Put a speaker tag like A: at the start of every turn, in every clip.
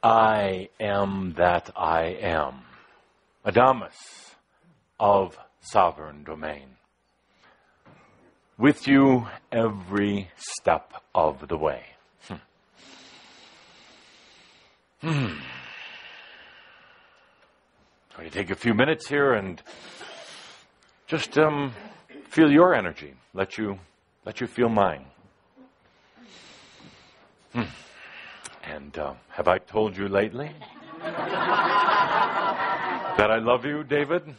A: I am that I am. Adamus of sovereign domain. With you every step of the way. So you take a few minutes here and just feel your energy. Let you feel mine. And have I told you lately that I love you, David?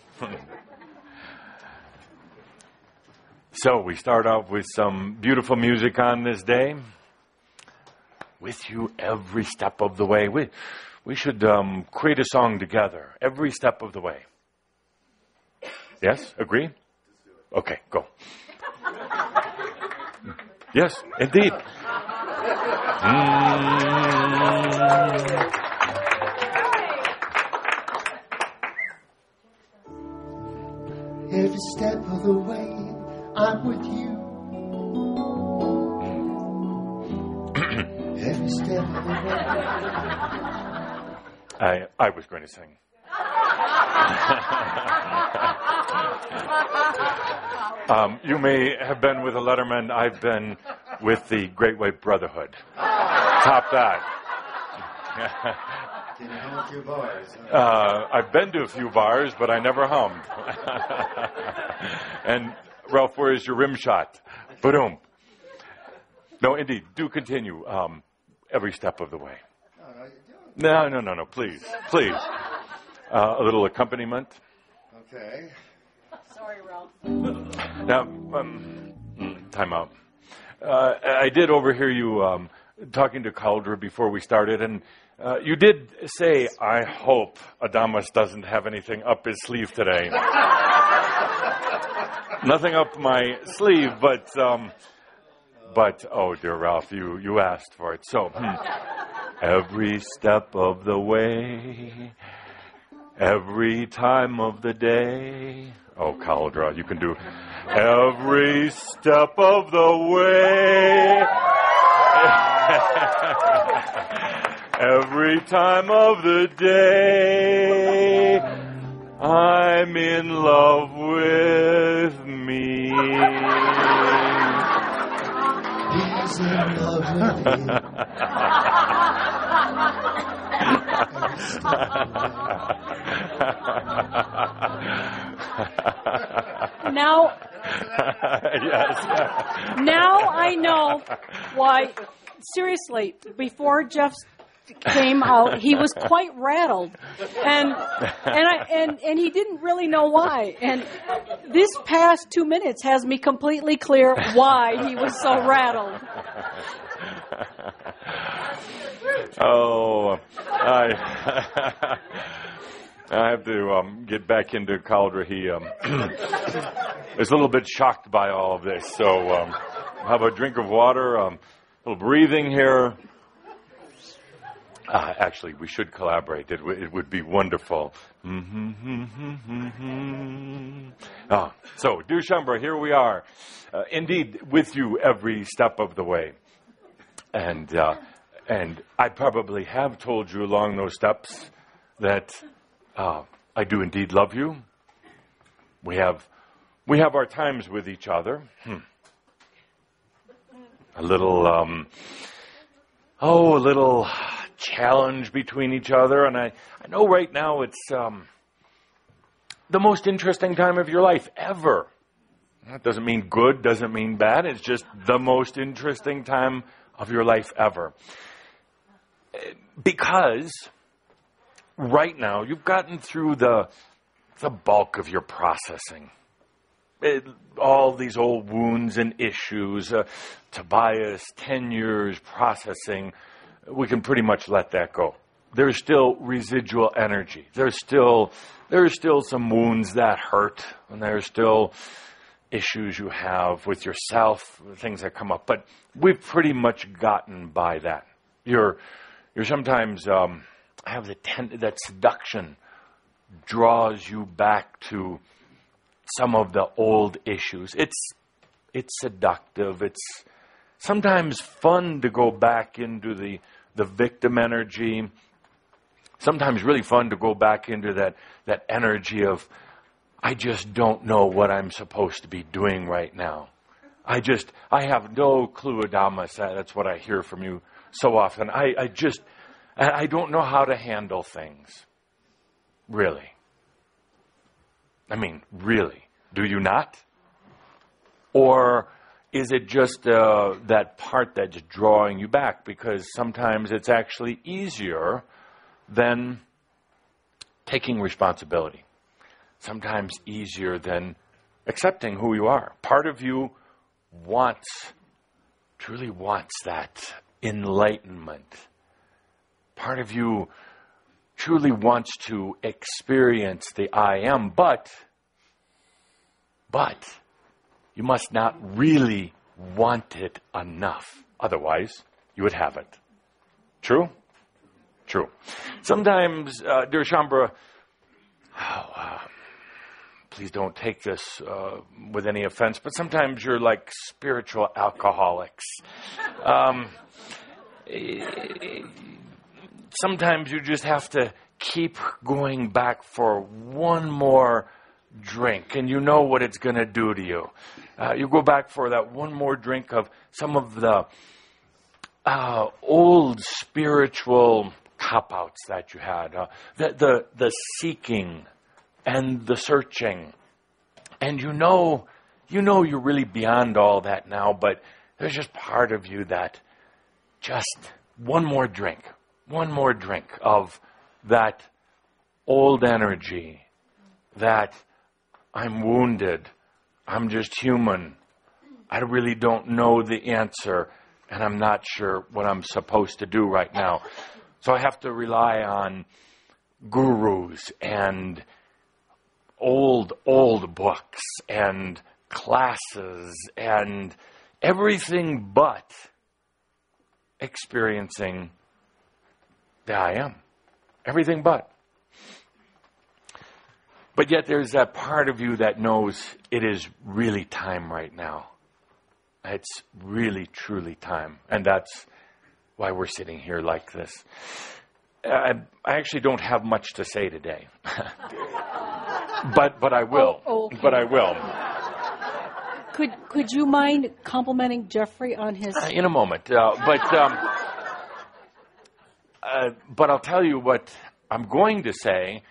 A: So we start off with some beautiful music on this day. With you every step of the way. We should create a song together every step of the way. Yes? Agree? Okay, go. Yes, indeed.
B: Every step of the way, I'm with you. Every step of the way.
A: I was going to sing. You may have been with the Letterman. I've been with the Great White Brotherhood. Top that.
B: Can you hum a few bars?
A: I've been to a few bars, but I never hummed. And Ralph, where is your rim shot? Boom. No, indeed. Do continue every step of the way. No. Please. A little accompaniment.
B: Okay.
C: Sorry, Ralph.
A: Now, time out. I did overhear you talking to Cauldre before we started, and you did say, I hope Adamus doesn't have anything up his sleeve today. Nothing up my sleeve, but oh dear Ralph, you asked for it. So, every step of the way, every time of the day. Oh, Cauldre, you can do every step of the way. Every time of the day, I'm in love with me.
B: He's in love with me.
C: Now,
A: yes.
C: Now I know why. Seriously, before Jeff came out, he was quite rattled, and he didn't really know why. And this past 2 minutes has me completely clear why he was so rattled.
A: Oh, I have to get back into Cauldre. He is a little bit shocked by all of this. So have a drink of water, a little breathing here. Actually, we should collaborate. It would be wonderful. So, Dushambra, here we are. Indeed, with you every step of the way. And I probably have told you along those steps that I do indeed love you. We have our times with each other. A little challenge between each other, and I know right now it's the most interesting time of your life ever. That doesn't mean good, doesn't mean bad. It's just the most interesting time of your life ever. Because right now you've gotten through the bulk of your processing. All these old wounds and issues, Tobias, 10 years processing, we can pretty much let that go. There's still residual energy. There's still some wounds that hurt, and there's still issues you have with yourself, things that come up. But we've pretty much gotten by that. You're sometimes have that seduction draws you back to some of the old issues. It's seductive. It's sometimes fun to go back into the victim energy Sometimes really fun to go back into that energy of, I just don't know what I'm supposed to be doing right now. I have no clue, Adamas. That's what I hear from you so often. I don't know how to handle things. Really. I mean, really. Do you not? Or is it just that part that's drawing you back? Because sometimes it's actually easier than taking responsibility. Sometimes easier than accepting who you are. Part of you truly wants that enlightenment. Part of you truly wants to experience the I am, but you must not really want it enough. Otherwise, you would have it. True? True. Sometimes, dear Shambra, please don't take this with any offense, but sometimes you're like spiritual alcoholics. Sometimes you just have to keep going back for one more drink, and you know what it's going to do to you. You go back for that one more drink of some of the old spiritual cop-outs that you had, the seeking and the searching. And you know you're really beyond all that now, but there's just part of you that just one more drink of that old energy, that I'm wounded, I'm just human, I really don't know the answer, and I'm not sure what I'm supposed to do right now. So I have to rely on gurus and old books and classes and everything but experiencing the I am. Everything but. But yet there's that part of you that knows it is really time right now. It's really, truly time. And that's why we're sitting here like this. I actually don't have much to say today. but I will.
C: Oh, okay.
A: But I will.
C: Could you mind complimenting Jeffrey on his...
A: In a moment. But I'll tell you what I'm going to say,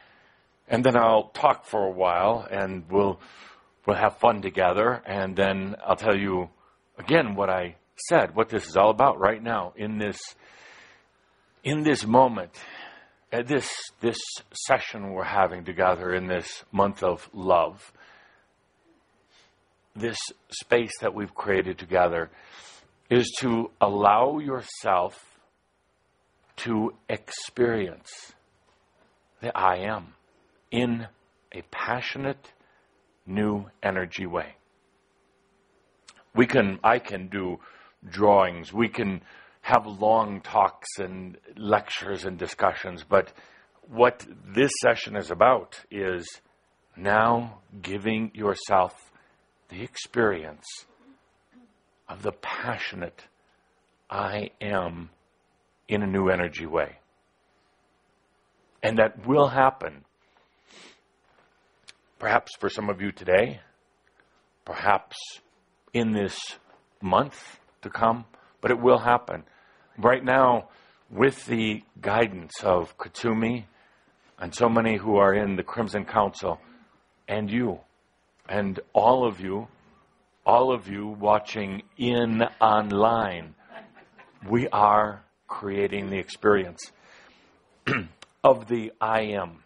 A: and then I'll talk for a while, and we'll have fun together, and then I'll tell you again what I said, what this is all about right now in this moment, this session we're having together in this month of love, this space that we've created together, is to allow yourself to experience the I am in a passionate, new energy way. I can do drawings. We can have long talks and lectures and discussions. But what this session is about is now giving yourself the experience of the passionate I am in a new energy way. And that will happen. Perhaps for some of you today, perhaps in this month to come, but it will happen. Right now, with the guidance of Kutsumi and so many who are in the Crimson Council, and you, and all of you watching in online, we are creating the experience of the I am.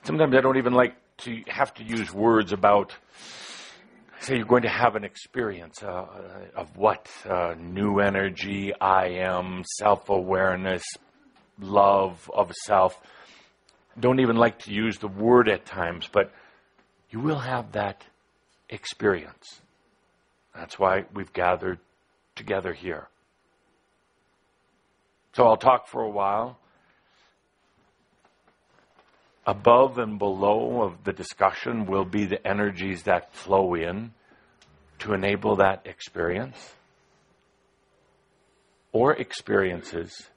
A: Sometimes I don't even like to have to use words about, say you're going to have an experience of what? New energy, I am, self-awareness, love of self. Don't even like to use the word at times, but you will have that experience. That's why we've gathered together here. So I'll talk for a while. Above and below of the discussion will be the energies that flow in to enable that experience, or experiences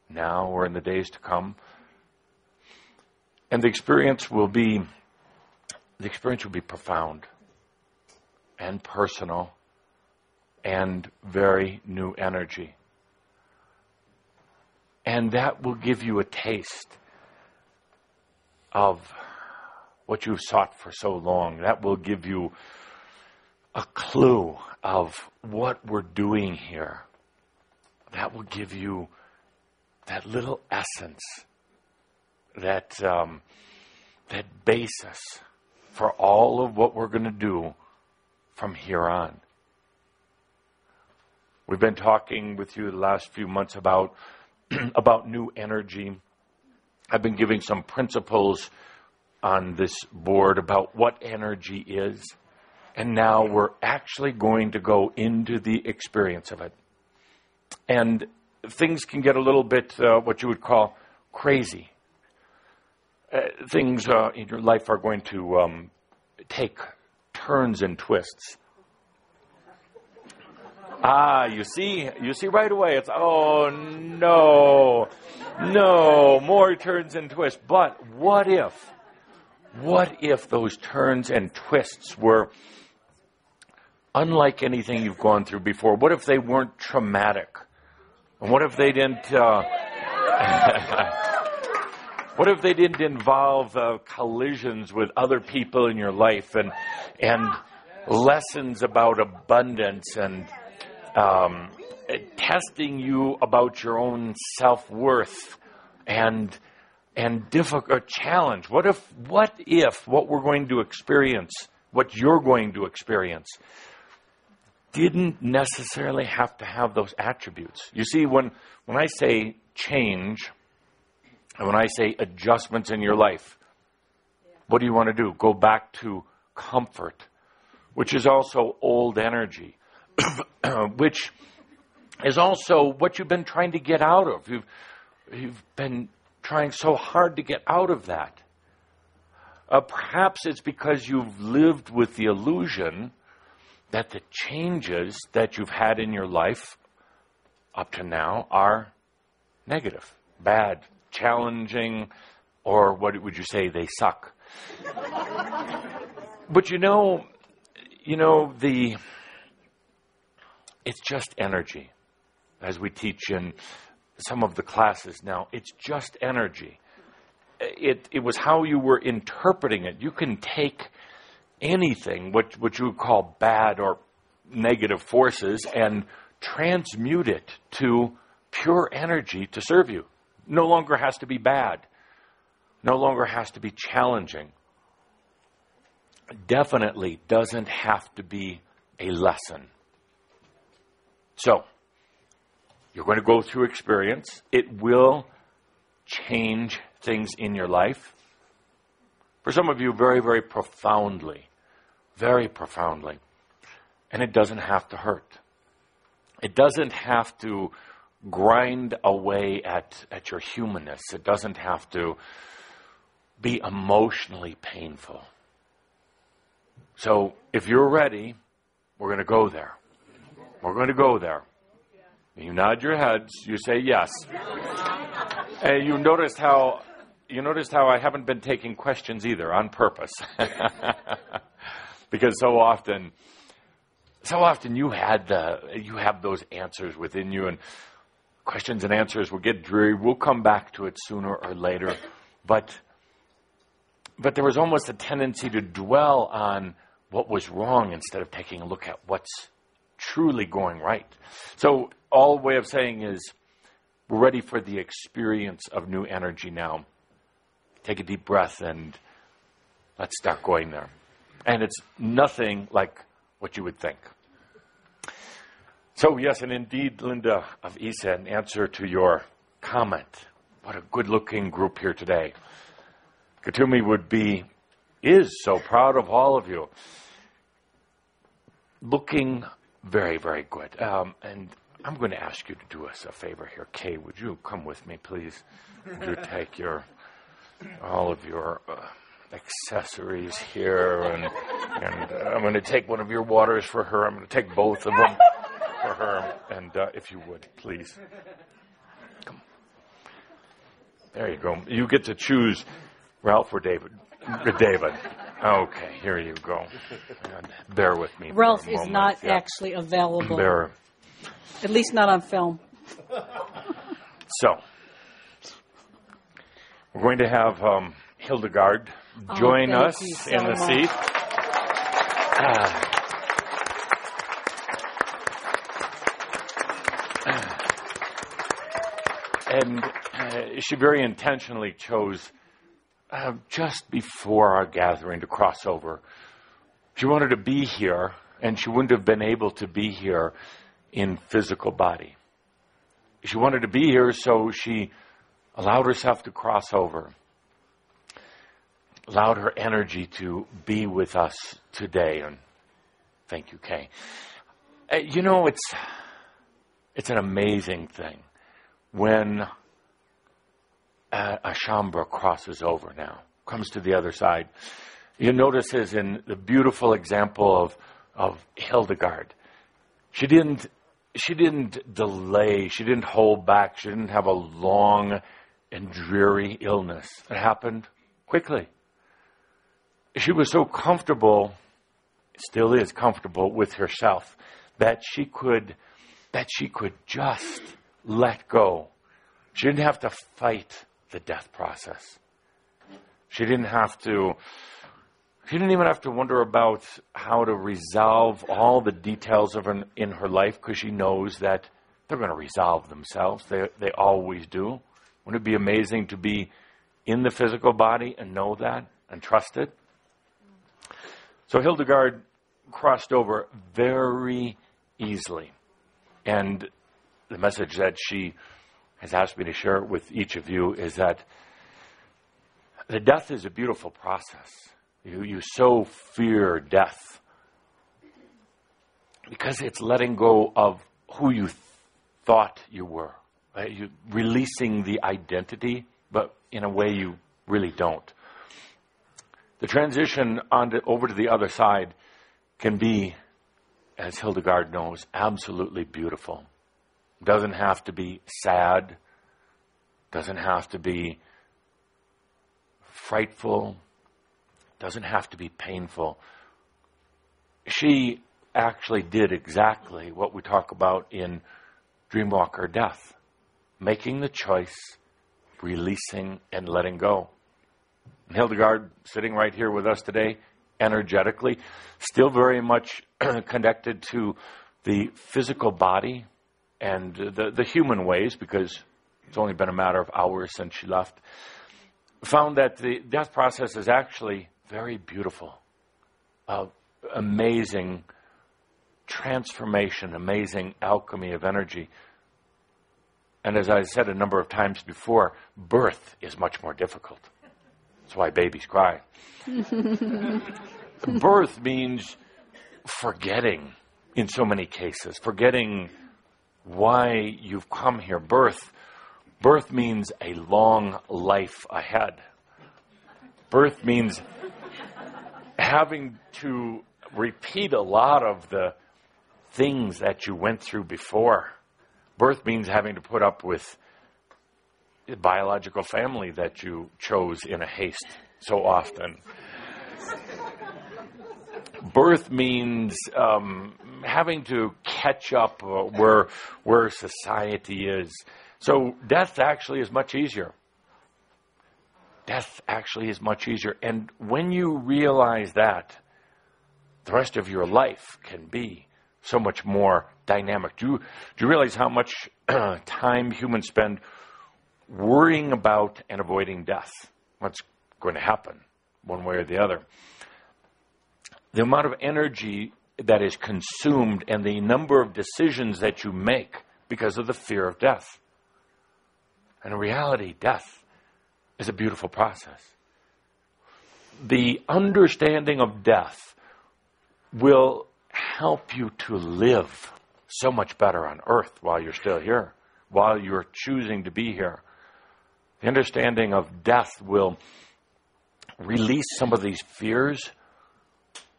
A: now or in the days to come. And the experience will be profound and personal and very new energy. And that will give you a taste of what you've sought for so long. That will give you a clue of what we're doing here. That will give you that little essence, that basis for all of what we're going to do from here on. We've been talking with you the last few months about new energy. I've been giving some principles on this board about what energy is. And now we're actually going to go into the experience of it. And things can get a little bit, what you would call, crazy. Things in your life are going to take turns and twists. You see right away, it's, oh, no, more turns and twists. But what if those turns and twists were unlike anything you've gone through before? What if they weren't traumatic? And what if they didn't, what if they didn't involve collisions with other people in your life and lessons about abundance and testing you about your own self-worth and difficult challenge? What if what we're going to experience, what you're going to experience, didn't necessarily have to have those attributes? You see, when I say change, and when I say adjustments in your life, what do you want to do? Go back to comfort, which is also old energy, which is also what you've been trying to get out of. You've been trying so hard to get out of that. Perhaps it's because you've lived with the illusion that the changes that you've had in your life up to now are negative, bad, challenging, or what would you say, they suck. But it's just energy. As we teach in some of the classes now, it's just energy. It was how you were interpreting it. You can take anything, what you would call bad or negative forces, and transmute it to pure energy to serve you. No longer has to be bad. No longer has to be challenging. Definitely doesn't have to be a lesson. So, you're going to go through experience. It will change things in your life. For some of you, very, very profoundly. Very profoundly. And it doesn't have to hurt. It doesn't have to grind away at your humanness. It doesn't have to be emotionally painful. So, if you're ready, we're going to go there. We're going to go there. You nod your heads. You say yes. And you noticed how I haven't been taking questions either on purpose, because so often you have those answers within you, and questions and answers will get dreary. We'll come back to it sooner or later, but there was almost a tendency to dwell on what was wrong instead of taking a look at what's truly going right. So all way of saying is, we're ready for the experience of new energy now. Take a deep breath and let's start going there. And it's nothing like what you would think. So yes, and indeed, Linda of Isa, in answer to your comment, what a good-looking group here today. Katumi is so proud of all of you. Looking very, very good. And I'm going to ask you to do us a favor here. Kay, would you come with me, please? Would you take all of your accessories here, and I'm going to take one of your waters for her. I'm going to take both of them for her. And if you would, please. Come. There you go. You get to choose Ralph or David. David. Okay, here you go. Bear with me.
C: Ralph is not actually available.
A: Bear.
C: At least not on film.
A: So, we're going to have Hildegard join us in the seat. And she very intentionally chose just bore our gathering to cross over. She wanted to be here, and she wouldn't have been able to be here in physical body. She wanted to be here, so she allowed herself to cross over, allowed her energy to be with us today. And thank you, Kay. You know, it's an amazing thing when a Shambra crosses over now, comes to the other side. You notice as in the beautiful example of Hildegard, she didn't delay, she didn't hold back, she didn't have a long and dreary illness. It happened quickly. She was so comfortable, still is comfortable with herself, that she could just let go. She didn't have to fight the death process. She didn't even have to wonder about how to resolve all the details in her life, because she knows that they're going to resolve themselves. They always do. Wouldn't it be amazing to be in the physical body and know that and trust it? So Hildegard crossed over very easily. And the message that she has asked me to share with each of you is that the death is a beautiful process. You so fear death because it's letting go of who you thought you were. Right? You releasing the identity, but in a way you really don't. The transition over to the other side can be, as Hildegard knows, absolutely beautiful. Doesn't have to be sad. Doesn't have to be frightful. Doesn't have to be painful. She actually did exactly what we talk about in Dreamwalker Death. Making the choice, releasing, and letting go. And Hildegard, sitting right here with us today, energetically, still very much connected to the physical body and the human ways, because it's only been a matter of hours since she left, found that the death process is actually very beautiful. Amazing transformation, amazing alchemy of energy. And as I said a number of times before, birth is much more difficult. That's why babies cry. Birth means forgetting in so many cases, forgetting why you've come here. Birth means a long life ahead. Birth means having to repeat a lot of the things that you went through before. Birth means having to put up with the biological family that you chose in a haste so often. Birth means having to catch up where society is. So death actually is much easier. Death actually is much easier. And when you realize that, the rest of your life can be so much more dynamic. Do you realize how much time humans spend worrying about and avoiding death? What's going to happen one way or the other? The amount of energy that is consumed and the number of decisions that you make because of the fear of death. And in reality, death is a beautiful process. The understanding of death will help you to live so much better on earth while you're still here, while you're choosing to be here. The understanding of death will release some of these fears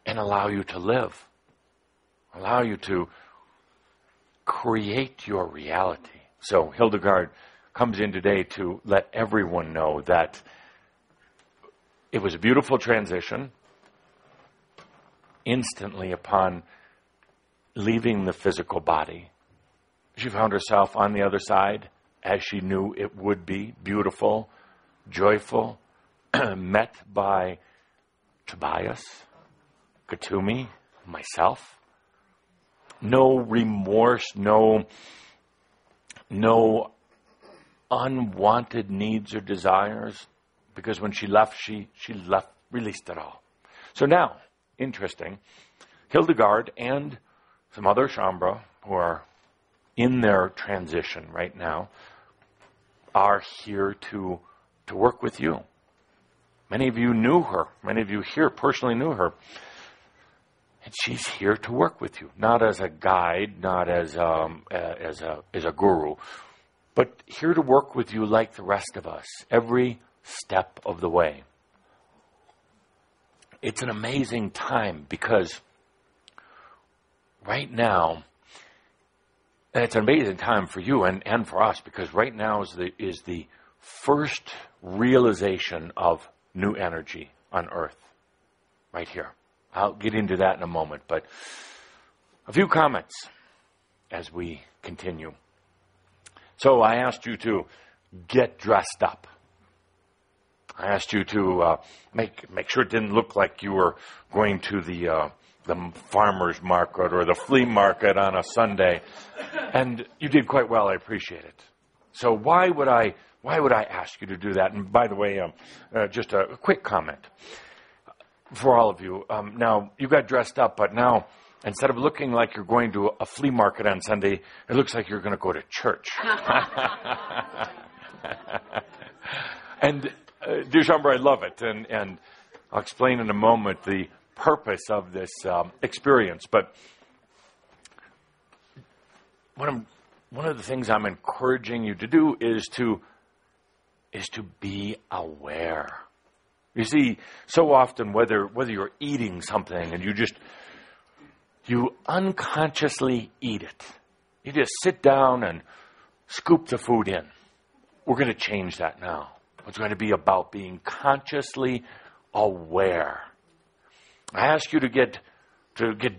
A: and allow you to live, allow you to create your reality. So Hildegard comes in today to let everyone know that it was a beautiful transition. Instantly upon leaving the physical body, she found herself on the other side as she knew it would be, beautiful, joyful, met by Tobias, Katumi, myself. No remorse, no unwanted needs or desires, because when she left, she left, released it all. So now, interesting, Hildegard and some other Shambra who are in their transition right now are here to work with you. Many of you knew her. Many of you here personally knew her. And she's here to work with you, not as a guide, not as a guru, but here to work with you like the rest of us, every step of the way. It's an amazing time because right now, and it's an amazing time for you and for us, because right now is the first realization of new energy on Earth, right here. I'll get into that in a moment, but a few comments as we continue. So I asked you to get dressed up. I asked you to make sure it didn't look like you were going to the farmer's market or the flea market on a Sunday, and you did quite well. I appreciate it. So why would I ask you to do that? And by the way, just a quick comment for all of you. Now you got dressed up, but now instead of looking like you're going to a flea market on Sunday, it looks like you're going to go to church. And dear Shambra, I love it, and I'll explain in a moment the purpose of this experience. But one of the things I'm encouraging you to do is to be aware. You see, so often whether you're eating something and you unconsciously eat it, you just sit down and scoop the food in. We're going to change that now. It's going to be about being consciously aware. I ask you to get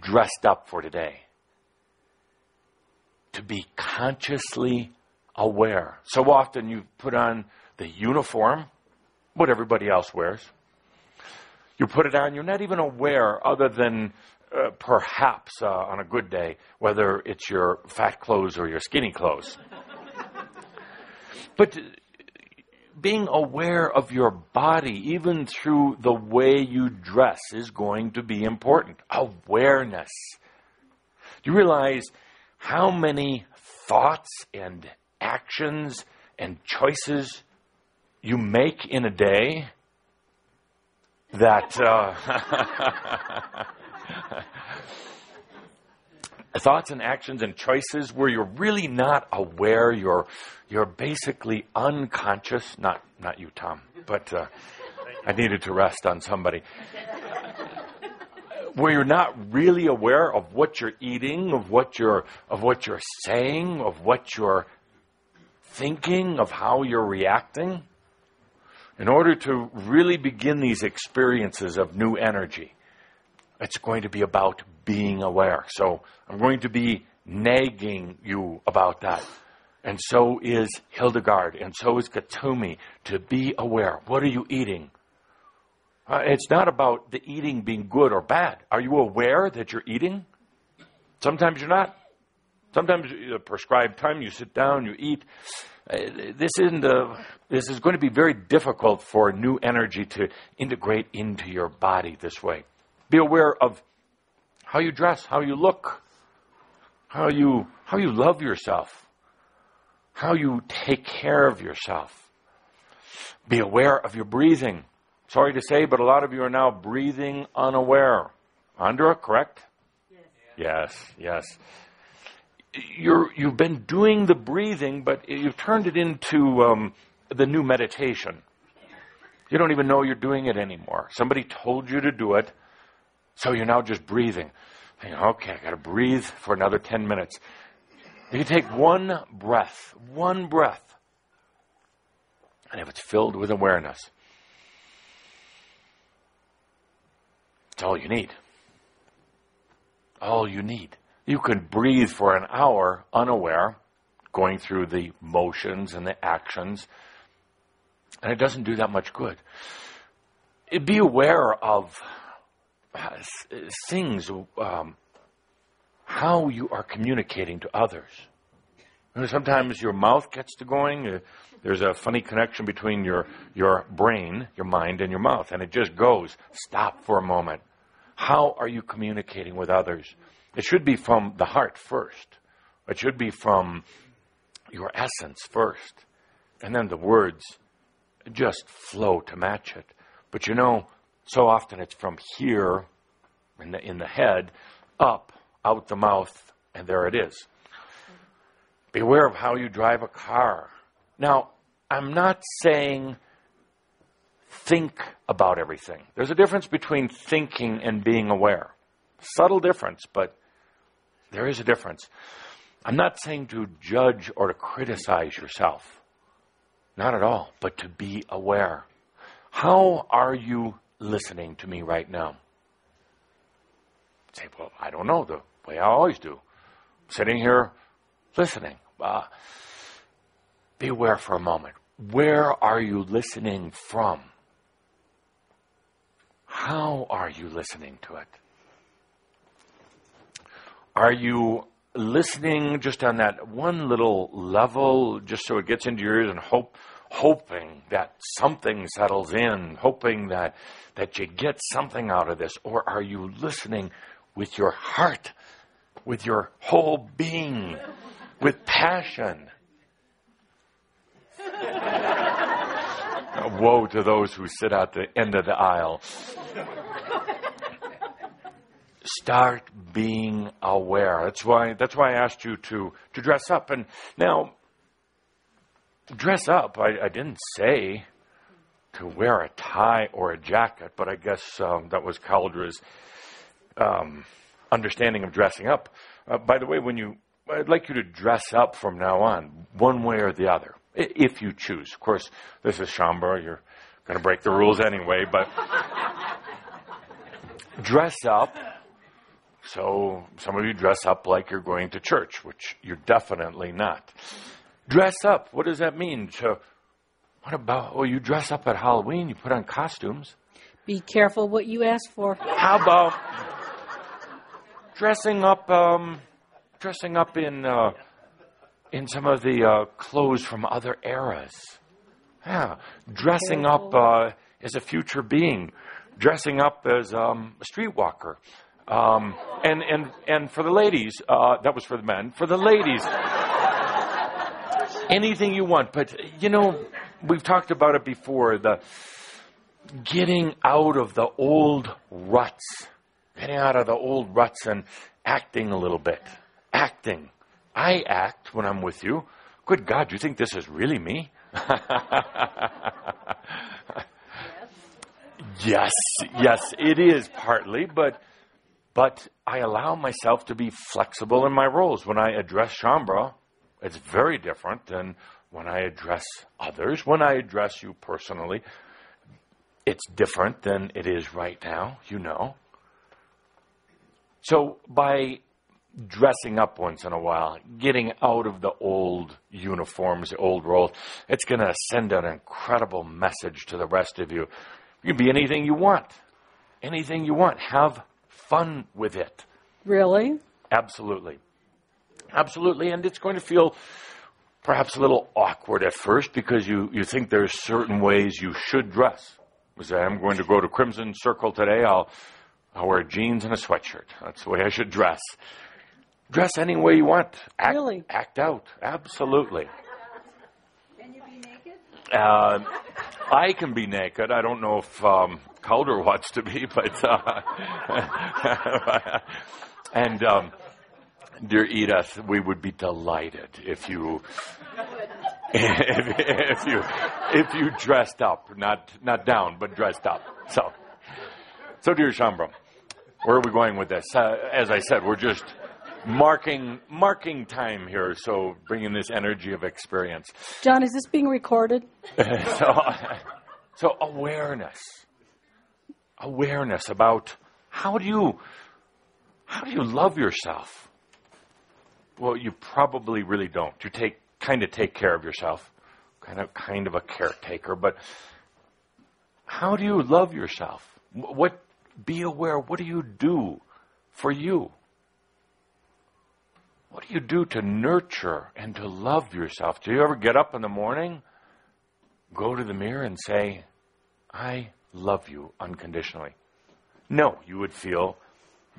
A: dressed up for today. To be consciously aware. So often you put on the uniform, what everybody else wears. You put it on, you're not even aware, other than perhaps on a good day, whether it's your fat clothes or your skinny clothes. But being aware of your body, even through the way you dress, is going to be important. Awareness. Do you realize how many thoughts and actions and choices you make in a day that thoughts and actions and choices where you're really not aware, you're basically unconscious, not you, Tom, but I needed to rest on somebody, where you're not really aware of what you're eating, of what you're saying, of what you're thinking, of how you're reacting. In order to really begin these experiences of new energy, it's going to be about being aware. So I'm going to be nagging you about that. And so is Hildegard, and so is Katumi, to be aware. What are you eating? It's not about the eating being good or bad. Are you aware that you're eating? Sometimes you're not. Sometimes at a prescribed time, you sit down, you eat. This is going to be very difficult for new energy to integrate into your body this way. Be aware of how you dress, how you look, how you love yourself, how you take care of yourself. Be aware of your breathing. Sorry to say, but a lot of you are now breathing unaware. Andra, correct? Yes. You've been doing the breathing, but you've turned it into the new meditation. You don't even know you're doing it anymore. Somebody told you to do it, so you're now just breathing. Thinking, okay, I got to breathe for another 10 minutes. You can take one breath, And if it's filled with awareness, it's all you need. All you need. You can breathe for an hour unaware, going through the motions and the actions, and it doesn't do that much good. Be aware of things, how you are communicating to others. You know, sometimes your mouth gets to going. There's a funny connection between your brain, your mind, and your mouth, and it just goes. Stop for a moment. How are you communicating with others? It should be from the heart first. It should be from your essence first. And then the words just flow to match it. But you know, so often it's from here in the head, up, out the mouth, and there it is. Beware of how you drive a car. Now, I'm not saying think about everything. There's a difference between thinking and being aware. Subtle difference, but there is a difference. I'm not saying to judge or to criticize yourself. Not at all, but to be aware. How are you listening to me right now? Say, well, I don't know, the way I always do. Sitting here, listening. Be aware for a moment. Where are you listening from? How are you listening to it? Are you listening just on that one little level, just so it gets into your ears, and hoping that something settles in, hoping that you get something out of this? Or are you listening with your heart, with your whole being, with passion? Woe to those who sit at the end of the aisle. Start being aware. That's why I asked you to dress up. And now, dress up, I didn't say to wear a tie or a jacket, but I guess that was Caldra's understanding of dressing up. By the way, I'd like you to dress up from now on, one way or the other, if you choose. Of course, this is Shambhala. You're going to break the rules anyway, but dress up. So some of you dress up like you're going to church, which you're definitely not. Dress up. What does that mean? So what about, you dress up at Halloween, you put on costumes.
C: Be careful what you ask for.
A: How about dressing up in some of the clothes from other eras? Yeah, dressing up as a future being, dressing up as a streetwalker. And for the ladies, that was for the men. For the ladies, anything you want. But, we've talked about it before, the getting out of the old ruts. Getting out of the old ruts and acting a little bit. Acting. I act when I'm with you. Good God, do you think this is really me? Yes, it is partly, but I allow myself to be flexible in my roles. When I address Shambhala, it's very different than when I address others. When I address you personally, it's different than it is right now, So by dressing up once in a while, getting out of the old uniforms, the old roles, it's going to send an incredible message to the rest of you. You can be anything you want. Anything you want. Have fun with it.
C: Really?
A: Absolutely. Absolutely. And it's going to feel perhaps a little awkward at first because you think there's certain ways you should dress. Say, I'm going to go to Crimson Circle today. I'll wear jeans and a sweatshirt. That's the way I should dress. Dress any way you want.
C: Really?
A: Act out. Absolutely.
D: Can you be naked?
A: I can be naked. I don't know if Calder wants to be, but and dear Edith, we would be delighted if you if you dressed up, not down, but dressed up. So dear Shambhala, where are we going with this? As I said, we're just marking time here, so bringing this energy of experience.
C: John, is this being recorded?
A: So awareness about how do you love yourself? Well, you probably really don't. You take care of yourself, kind of a caretaker. But how do you love yourself? Be aware. What do you do for you? What do you do to nurture and to love yourself? Do you ever get up in the morning, go to the mirror and say, I love you unconditionally? No, you would feel,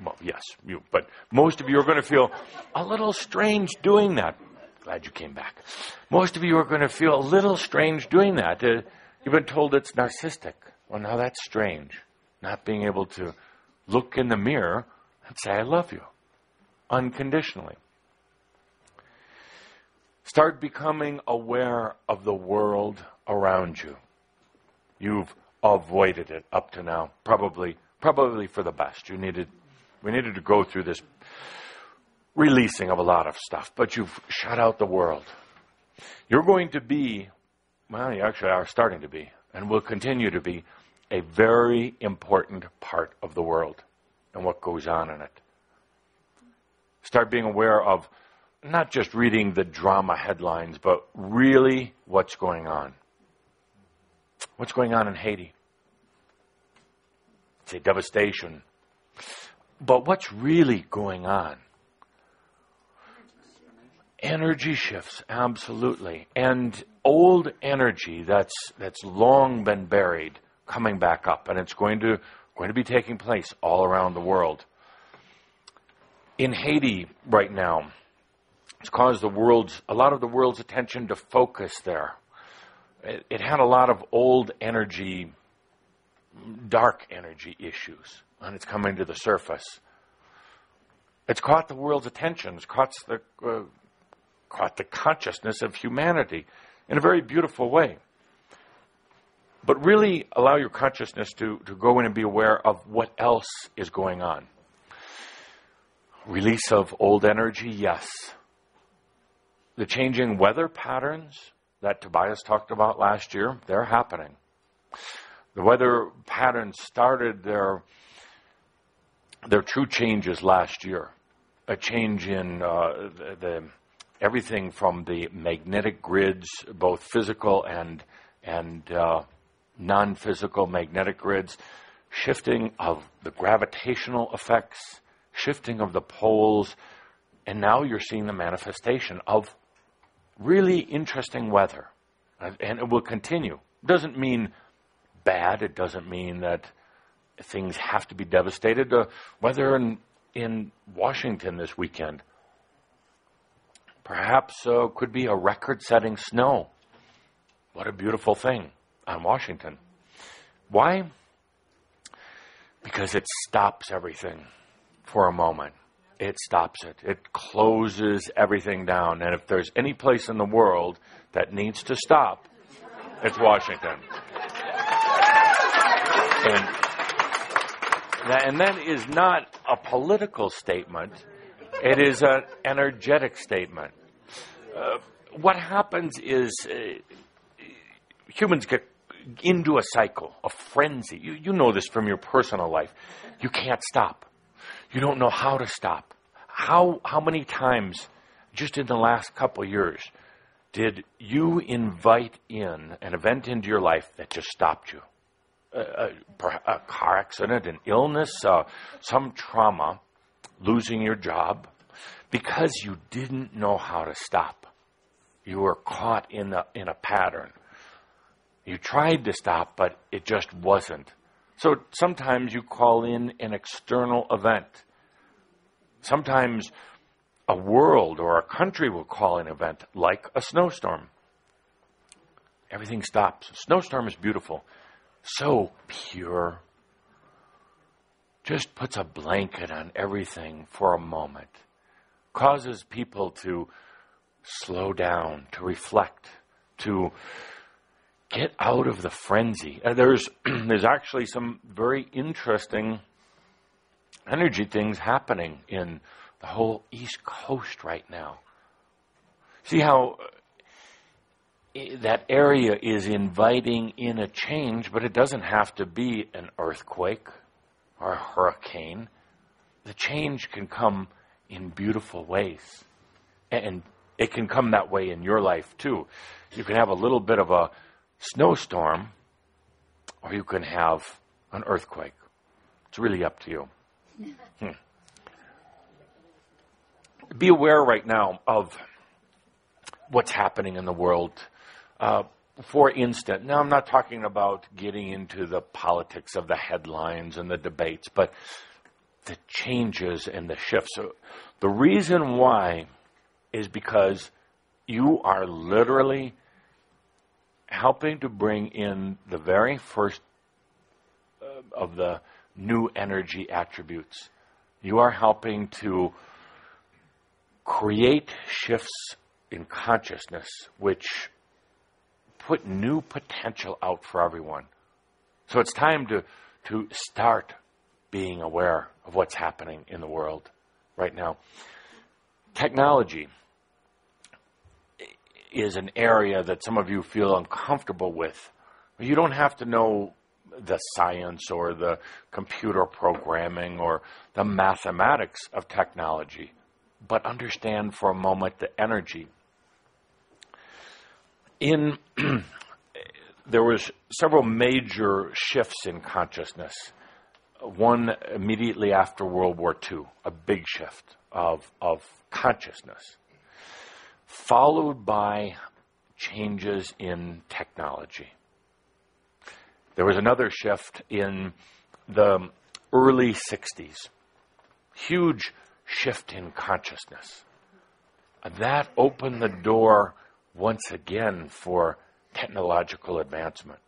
A: well, yes, but most of you are going to feel a little strange doing that. Glad you came back. Most of you are going to feel a little strange doing that. You've been told it's narcissistic. Well, now that's strange. Not being able to look in the mirror and say, I love you unconditionally. Start becoming aware of the world around you. You've avoided it up to now, probably for the best. We needed to go through this releasing of a lot of stuff, but you've shut out the world. You're going to be, well, you actually are starting to be, and will continue to be, a very important part of the world and what goes on in it. Start being aware of not just reading the drama headlines, but really what's going on. What's going on in Haiti? It's a devastation. But what's really going on? Energy shifts, absolutely. And old energy that's long been buried, coming back up. And it's going to be taking place all around the world. In Haiti right now, it's caused a lot of the world's attention to focus there. It had a lot of old energy, dark energy issues, and it's coming to the surface. It's caught the world's attention. It's caught the consciousness of humanity in a very beautiful way. But really allow your consciousness to go in and be aware of what else is going on. Release of old energy, yes. The changing weather patterns that Tobias talked about last year, they're happening. The weather patterns started their true changes last year. A change in everything from the magnetic grids, both physical and non-physical magnetic grids, shifting of the gravitational effects, shifting of the poles, and now you're seeing the manifestation of really interesting weather. And it will continue. It doesn't mean bad. It doesn't mean that things have to be devastated. The weather in Washington this weekend perhaps could be a record-setting snow. What a beautiful thing on Washington. Why? Because it stops everything for a moment. It stops it. It closes everything down. And if there's any place in the world that needs to stop, it's Washington. And that is not a political statement. It is an energetic statement. What happens is humans get into a cycle, a frenzy. You know this from your personal life. You can't stop. You don't know how to stop. How many times, just in the last couple years, did you invite in an event into your life that just stopped you? A car accident, an illness, some trauma, losing your job, because you didn't know how to stop. You were caught in a pattern. You tried to stop, but it just wasn't. So sometimes you call in an external event. Sometimes a world or a country will call an event like a snowstorm. Everything stops. A snowstorm is beautiful. So pure. Just puts a blanket on everything for a moment. Causes people to slow down, to reflect, to get out of the frenzy. There's actually some very interesting energy things happening in the whole East Coast right now. See how that area is inviting in a change, but it doesn't have to be an earthquake or a hurricane. The change can come in beautiful ways. And it can come that way in your life too. You can have a little bit of a snowstorm, or you can have an earthquake. It's really up to you. Be aware right now of what's happening in the world. For instance, now I'm not talking about getting into the politics of the headlines and the debates, but the changes and the shifts. So the reason why is because you are literally helping to bring in the very first of the new energy attributes. You are helping to create shifts in consciousness which put new potential out for everyone. So it's time to start being aware of what's happening in the world right now. Technology is an area that some of you feel uncomfortable with. You don't have to know the science or the computer programming or the mathematics of technology, but understand for a moment the energy. There was several major shifts in consciousness. One immediately after World War II, a big shift of consciousness, followed by changes in technology. There was another shift in the early 60s, huge shift in consciousness. That opened the door once again for technological advancement.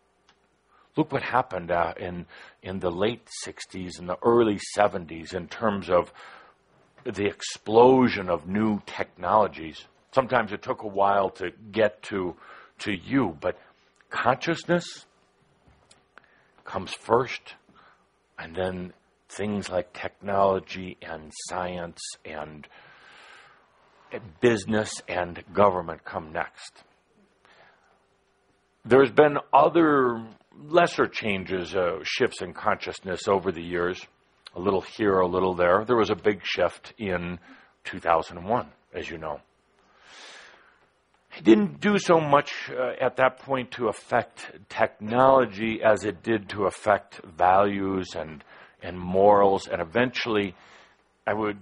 A: Look what happened in the late 60s and the early 70s in terms of the explosion of new technologies. Sometimes it took a while to get to you, but consciousness comes first, and then things like technology and science and business and government come next. There's been other lesser changes, shifts in consciousness over the years, a little here, a little there. There was a big shift in 2001, as you know. It didn't do so much at that point to affect technology as it did to affect values and morals, and eventually I'm going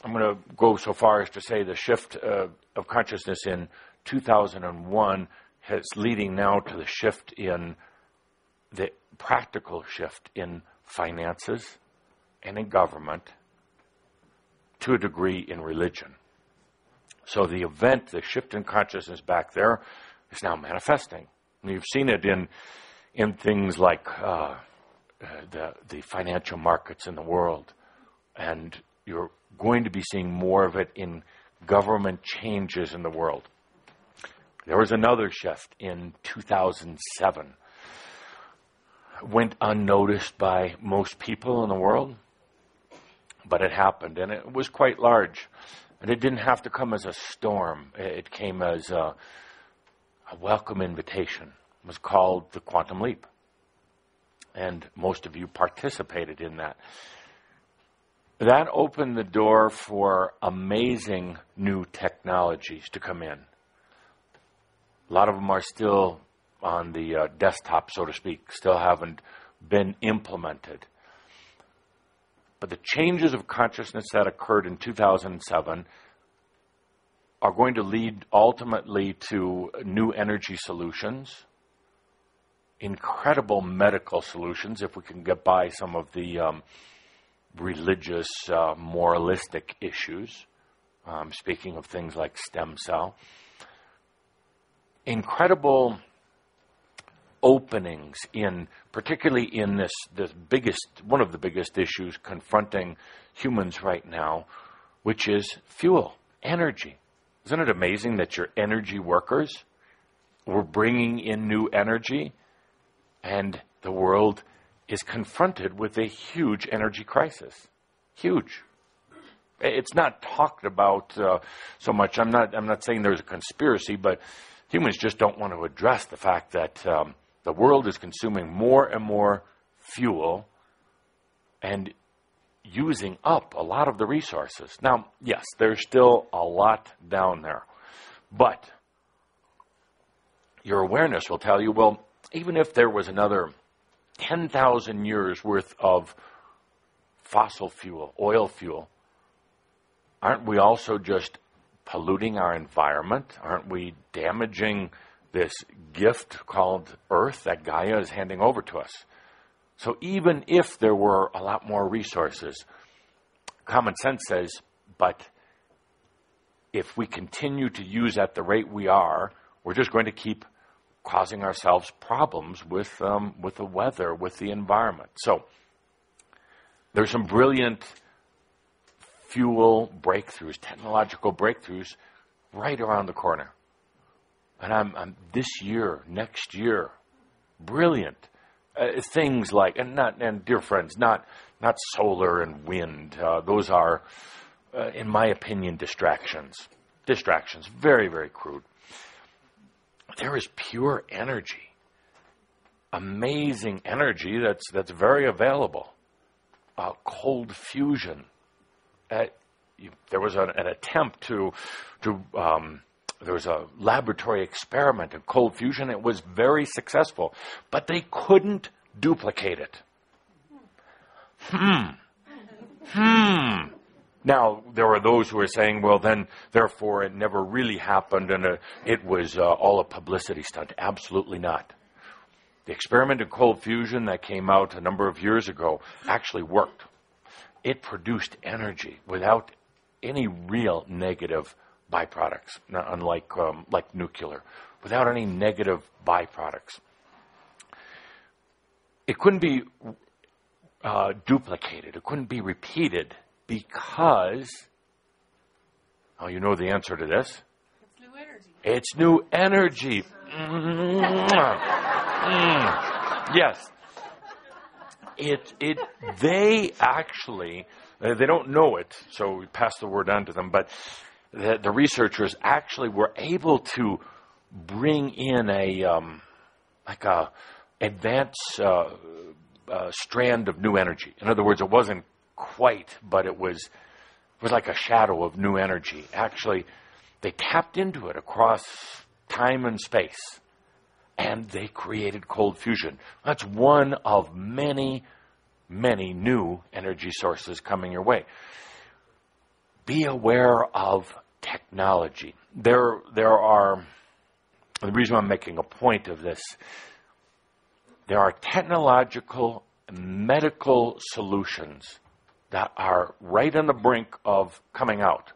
A: to go so far as to say the shift of consciousness in 2001 is leading now to the shift in the practical shift in finances and in government, to a degree in religion. So the event, the shift in consciousness back there, is now manifesting. And you've seen it in things like the financial markets in the world, and you're going to be seeing more of it in government changes in the world. There was another shift in 2007. Went unnoticed by most people in the world, but it happened, and it was quite large. And it didn't have to come as a storm. It came as a welcome invitation. It was called the Quantum Leap. And most of you participated in that. That opened the door for amazing new technologies to come in. A lot of them are still on the desktop, so to speak, still haven't been implemented. But the changes of consciousness that occurred in 2007 are going to lead ultimately to new energy solutions, incredible medical solutions, if we can get by some of the religious, moralistic issues, speaking of things like stem cell. Incredible openings particularly in this one of the biggest issues confronting humans right now, which is fuel, energy. Isn't it amazing that your energy workers were bringing in new energy, and the world is confronted with a huge energy crisis? Huge. It's not talked about so much. I'm not saying there's a conspiracy, but humans just don't want to address the fact that the world is consuming more and more fuel and using up a lot of the resources. Now, yes, there's still a lot down there, but your awareness will tell you, well, even if there was another 10,000 years worth of fossil fuel, oil fuel, aren't we also just polluting our environment? Aren't we damaging this gift called Earth that Gaia is handing over to us? So even if there were a lot more resources, common sense says, but if we continue to use at the rate we are, we're just going to keep causing ourselves problems with the weather, with the environment. So there's some brilliant fuel breakthroughs, technological breakthroughs right around the corner. And I'm this year, next year, brilliant. Things like, and dear friends, not solar and wind. Those are, in my opinion, distractions. Distractions, very, very crude. There is pure energy, amazing energy that's very available. Cold fusion. There was an attempt there was a laboratory experiment in cold fusion. It was very successful, but they couldn't duplicate it. Now, there were those who were saying, well, then, therefore, it never really happened and it was all a publicity stunt. Absolutely not. The experiment in cold fusion that came out a number of years ago actually worked. It produced energy without any real negative byproducts, unlike like nuclear, without any negative byproducts. It couldn't be duplicated. It couldn't be repeated because, oh, you know the answer to this?
D: It's new energy.
A: It's new energy. Yes. They actually, they don't know it, so we pass the word on to them, but the researchers actually were able to bring in a advanced strand of new energy. In other words, it wasn't quite, but it was like a shadow of new energy. Actually, they tapped into it across time and space, and they created cold fusion. That's one of many, many new energy sources coming your way. Be aware of technology. There are, the reason I'm making a point of this, there are technological medical solutions that are right on the brink of coming out.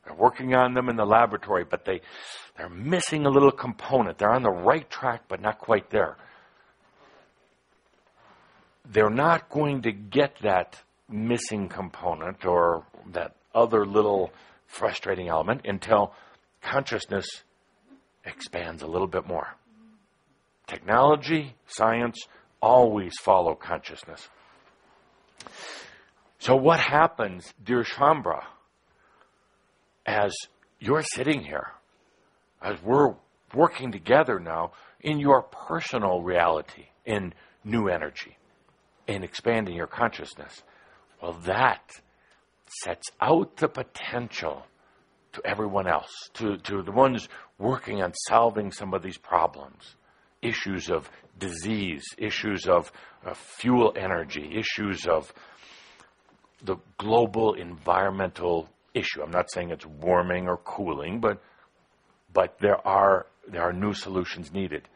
A: They're working on them in the laboratory, but they're missing a little component. They're on the right track, but not quite there. They're not going to get that missing component or that other little frustrating element until consciousness expands a little bit more. Technology, science, always follow consciousness. So what happens, dear Shambra, as you're sitting here, as we're working together now in your personal reality, in new energy, in expanding your consciousness, well, that sets out the potential to everyone else, to the ones working on solving some of these problems, issues of disease, issues of fuel energy, issues of the global environmental issue. I'm not saying it's warming or cooling, but there are new solutions needed.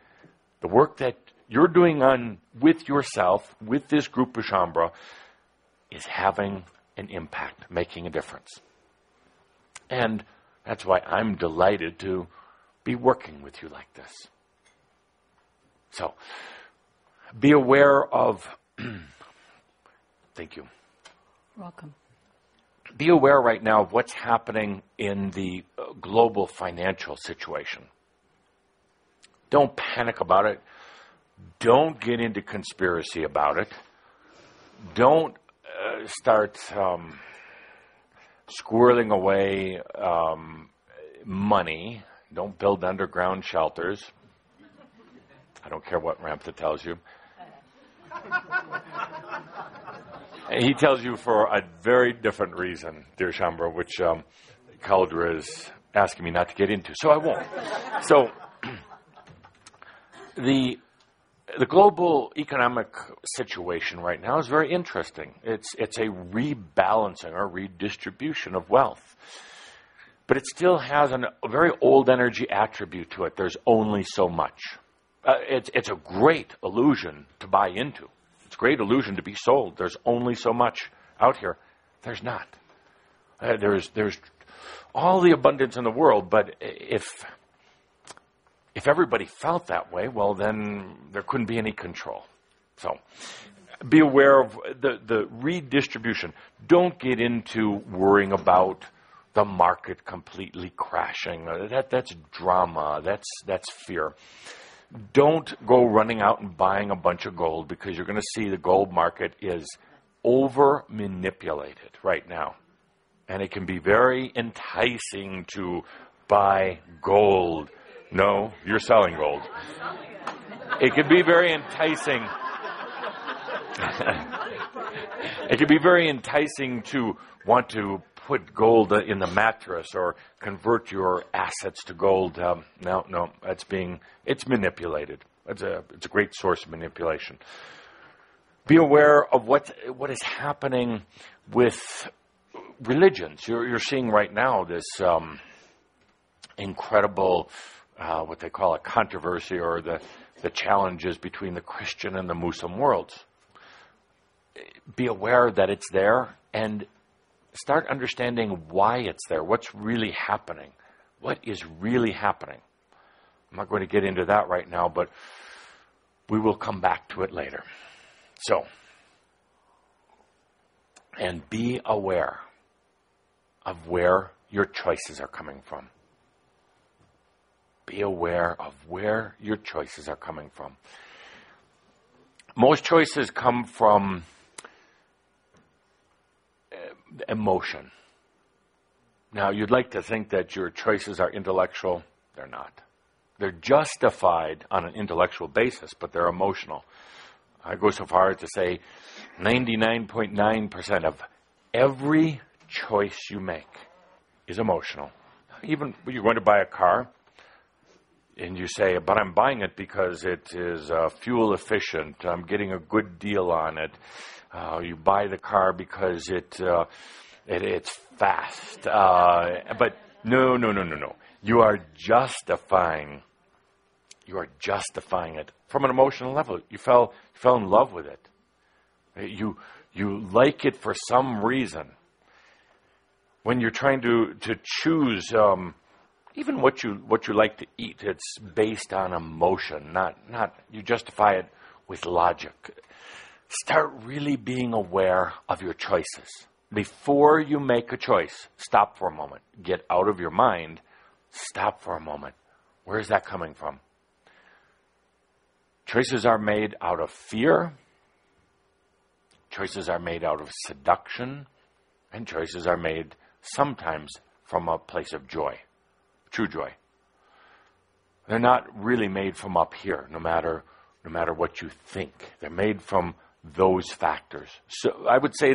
A: The work that you're doing with yourself, with this group of Shambra, is having an impact, making a difference. And that's why I'm delighted to be working with you like this. So, be aware of, thank you.
C: Welcome.
A: Be aware right now of what's happening in the global financial situation. Don't panic about it. Don't get into conspiracy about it. Don't start squirreling away money. Don't build underground shelters. I don't care what Ramtha tells you. He tells you for a very different reason, dear Shambra, which Caldra is asking me not to get into, so I won't. So the global economic situation right now is very interesting. It's a rebalancing or redistribution of wealth. But it still has a very old energy attribute to it. There's only so much. It's a great illusion to buy into. It's a great illusion to be sold. There's only so much out here. There's not. There's all the abundance in the world, but if everybody felt that way, well, then there couldn't be any control. So be aware of the redistribution. Don't get into worrying about the market completely crashing. That's drama. That's fear. Don't go running out and buying a bunch of gold, because you're going to see the gold market is over-manipulated right now. And it can be very enticing to buy gold. No, you're selling gold. It can be very enticing. It can be very enticing to want to put gold in the mattress or convert your assets to gold. No, it's manipulated. It's a great source of manipulation. Be aware of what is happening with religions. You're seeing right now this incredible, what they call a controversy, or the challenges between the Christian and the Muslim worlds. Be aware that it's there, and start understanding why it's there. What's really happening? What is really happening? I'm not going to get into that right now, but we will come back to it later. So, and be aware of where your choices are coming from. Be aware of where your choices are coming from. Most choices come from emotion. Now, you'd like to think that your choices are intellectual. They're not. They're justified on an intellectual basis, but they're emotional. I go so far as to say 99.9% of every choice you make is emotional. Even when you're going to buy a car, and you say, but I'm buying it because it is fuel efficient, I'm getting a good deal on it. You buy the car because it's fast. But no. You are justifying it from an emotional level. You fell in love with it. You like it for some reason. When you're trying to choose even what you like to eat, it's based on emotion, not you justify it with logic. Start really being aware of your choices. Before you make a choice, stop for a moment. Get out of your mind. Stop for a moment. Where is that coming from? Choices are made out of fear. Choices are made out of seduction. And choices are made sometimes from a place of joy. True joy. They're not really made from up here, no matter what you think. They're made from those factors. So I would say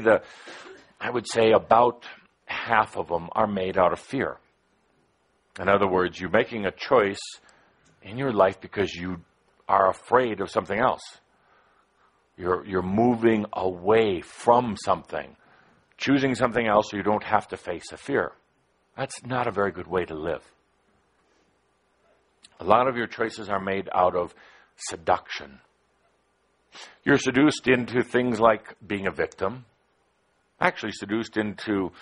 A: about half of them are made out of fear. In other words, you're making a choice in your life because you are afraid of something else. You're moving away from something, choosing something else so you don't have to face a fear. That's not a very good way to live. A lot of your choices are made out of seduction. You're seduced into things like being a victim. Actually seduced into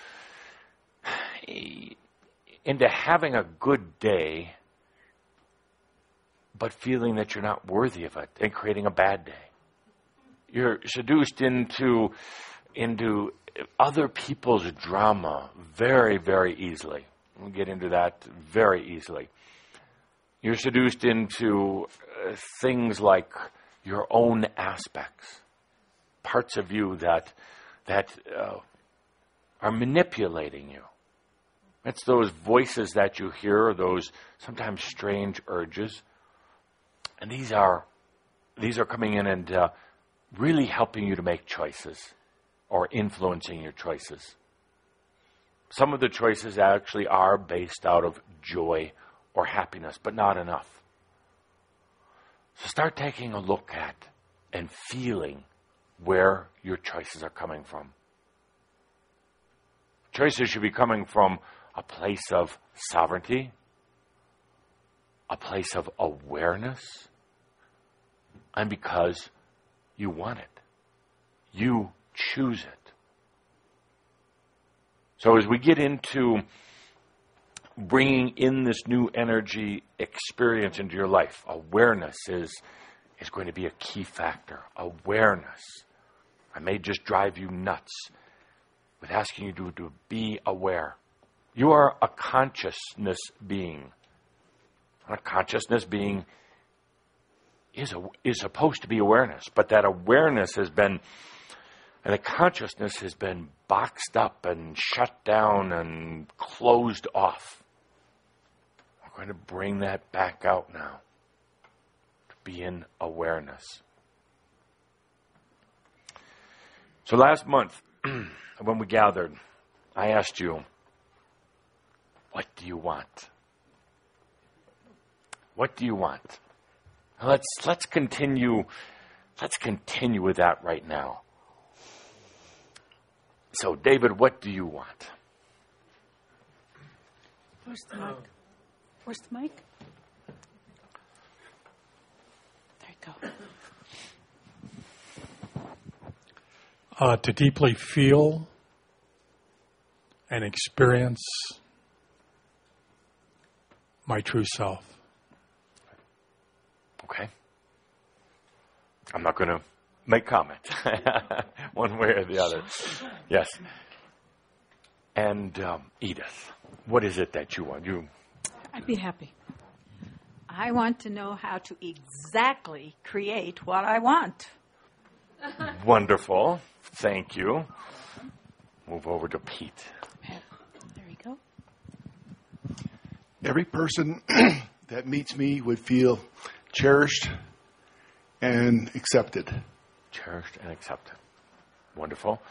A: having a good day, but feeling that you're not worthy of it and creating a bad day. You're seduced into other people's drama very, very easily. We'll get into that very easily. You're seduced into things like your own aspects, parts of you that are manipulating you. It's those voices that you hear, those sometimes strange urges. And these are coming in and really helping you to make choices or influencing your choices. Some of the choices actually are based out of joy or happiness, but not enough. So start taking a look at and feeling where your choices are coming from. Choices should be coming from a place of sovereignty, a place of awareness, and because you want it. You choose it. So as we get into bringing in this new energy experience into your life, awareness is going to be a key factor. Awareness. I may just drive you nuts with asking you to be aware. You are a consciousness being. A consciousness being is supposed to be awareness, but that awareness has been, and the consciousness has been boxed up and shut down and closed off. We're going to bring that back out now, to be in awareness. So last month, when we gathered, I asked you, what do you want? What do you want? Let's continue with that right now. So, David, what do you want?
C: Where's the mic? Where's the mic? There you go.
E: To deeply feel and experience my true self.
A: Okay. I'm not going to make comment one way or the other. Yes. And Edith, what is it that you want?
C: I'd be happy.
D: I want to know how to exactly create what I want.
A: Wonderful. Thank you. Move over to Pete.
C: There you go.
F: Every person that meets me would feel cherished and accepted.
A: Cherished and accepted. Wonderful.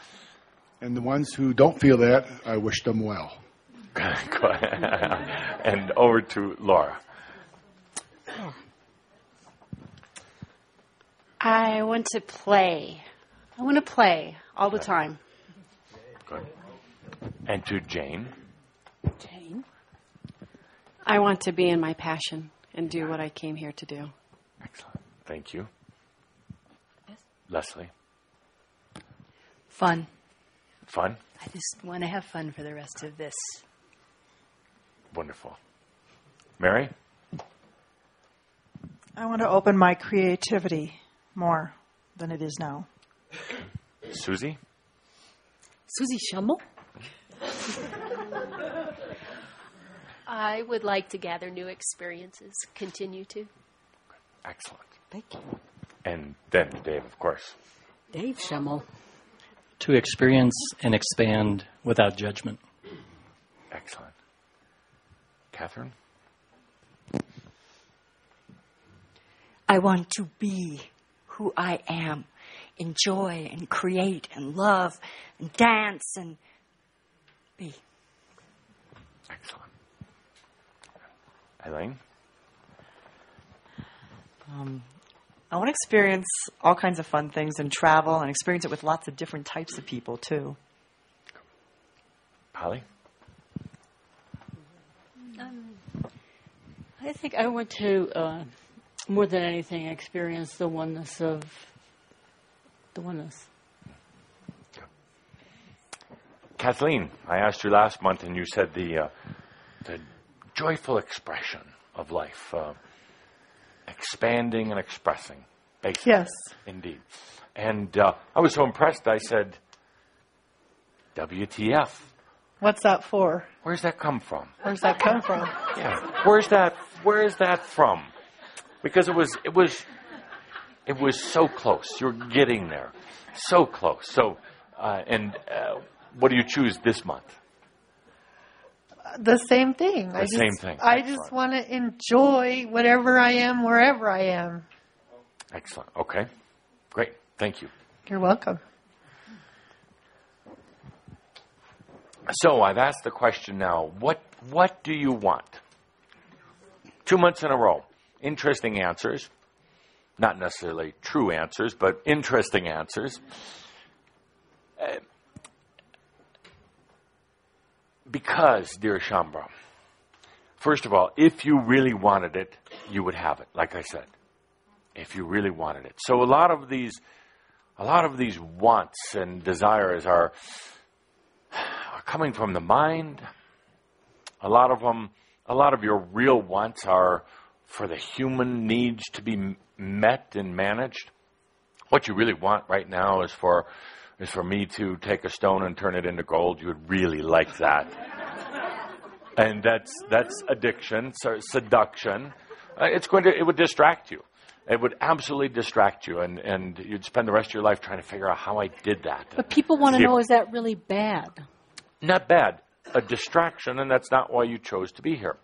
F: And the ones who don't feel that, I wish them well.
A: Go ahead. And over to Laura.
G: I want to play. I want to play all the time.
A: Good. And to Jane.
C: Jane.
G: I want to be in my passion and do what I came here to do.
A: Excellent. Thank you. Leslie.
H: Fun.
A: Fun?
H: I just want to have fun for the rest of this.
A: Wonderful. Mary?
I: I want to open my creativity more than it is now.
A: Susie?
C: Susie Schummel?
J: I would like to gather new experiences. Continue to.
A: Excellent.
C: Thank you.
A: And then Dave, of course.
C: Dave Schummel.
K: To experience and expand without judgment.
A: Excellent. Catherine?
H: I want to be who I am. Enjoy and create and love and dance and be.
A: Excellent. Eileen?
L: I want to experience all kinds of fun things and travel and experience it with lots of different types of people, too.
A: Polly?
M: I think I want to, more than anything, experience the oneness of the oneness.
A: Kathleen, I asked you last month, and you said the joyful expression of life, expanding and expressing, basically.
I: Yes.
A: Indeed. And I was so impressed, I said, WTF.
I: What's that for?
A: Where's that come from?
I: Where's that come from?
A: Yeah. Where is that from? Because it was so close. You're getting there. So close. So, What do you choose this month?
N: The same thing.
A: Same thing.
N: I just want to enjoy whatever I am, wherever I am.
A: Excellent. Okay. Great. Thank you.
N: You're welcome.
A: So I've asked the question now, what do you want? 2 months in a row. Interesting answers. Not necessarily true answers, but interesting answers. Because, dear Shambra, first of all, if you really wanted it, you would have it, like I said. If you really wanted it. So a lot of these wants and desires are coming from the mind. A lot of your real wants are for the human needs to be met and managed. What you really want right now is for me to take a stone and turn it into gold. You would really like that. And that's addiction, so seduction. It would distract you. It would absolutely distract you, and you'd spend the rest of your life trying to figure out how I did that.
C: But people want to know, is that really bad?
A: Not bad. A distraction, and that's not why you chose to be here.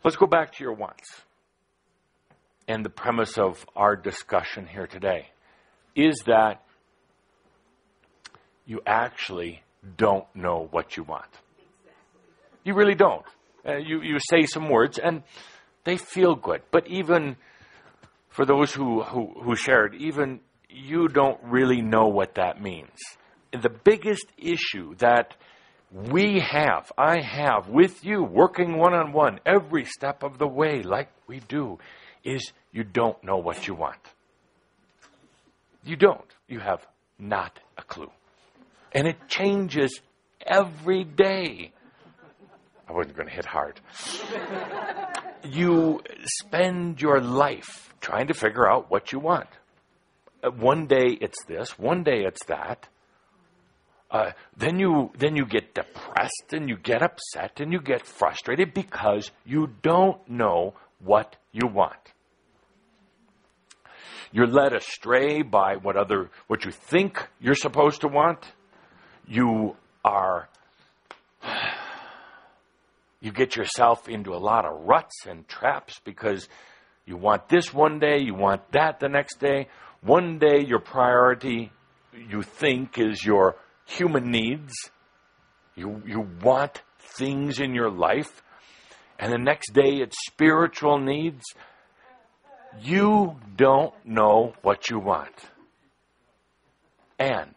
A: Let's go back to your wants. And the premise of our discussion here today is that you actually don't know what you want. You really don't. You say some words, and they feel good. But even for those who shared, even you don't really know what that means. The biggest issue that I have with you, working one-on-one every step of the way like we do, is you don't know what you want. You don't. You have not a clue. And it changes every day. I wasn't going to hit hard. You spend your life trying to figure out what you want. One day it's this, one day it's that. Then you get depressed and you get upset and you get frustrated because you don't know what you want. You're led astray by what you think you're supposed to want. You get yourself into a lot of ruts and traps because you want this one day, you want that the next day. One day your priority, you think, is your human needs. You want things in your life. And the next day it's spiritual needs. You don't know what you want. And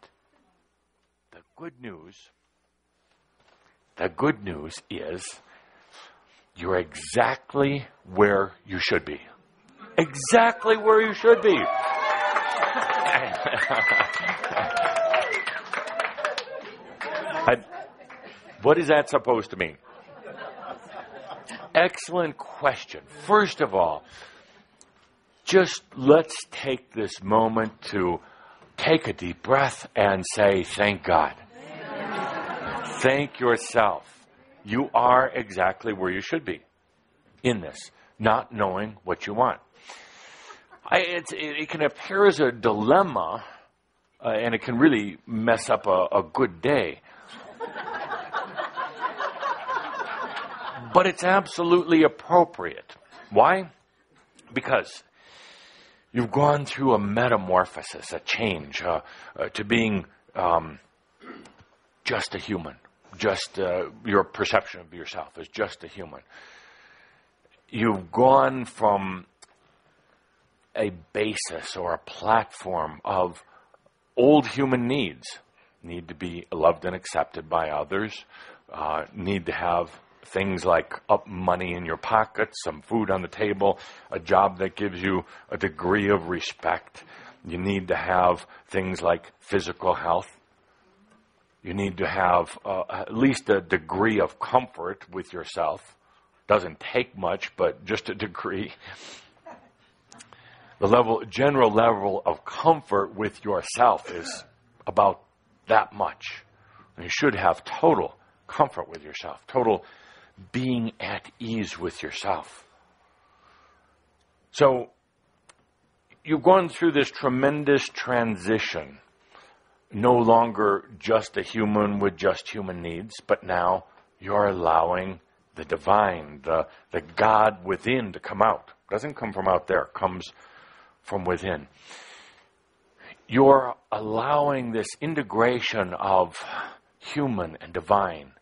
A: the good news is you're exactly where you should be. Exactly where you should be. What is that supposed to mean? Excellent question. First of all, just let's take this moment to take a deep breath and say, thank God. Thank yourself. You are exactly where you should be in this, not knowing what you want. It can appear as a dilemma, and it can really mess up a good day. But it's absolutely appropriate. Why? Because you've gone through a metamorphosis, a change, to being just a human. Just your perception of yourself as just a human. You've gone from a basis or a platform of old human needs. Need to be loved and accepted by others. Need to have things like money in your pocket, some food on the table, a job that gives you a degree of respect. You need to have things like physical health. You need to have at least a degree of comfort with yourself. Doesn't take much, but just a degree. The general level of comfort with yourself is about that much. You should have total comfort with yourself, total being at ease with yourself. So you've gone through this tremendous transition no longer just a human with just human needs, but now you're allowing the divine, the God within to come out. It doesn't come from out there, it comes from within. You're allowing this integration of human and divine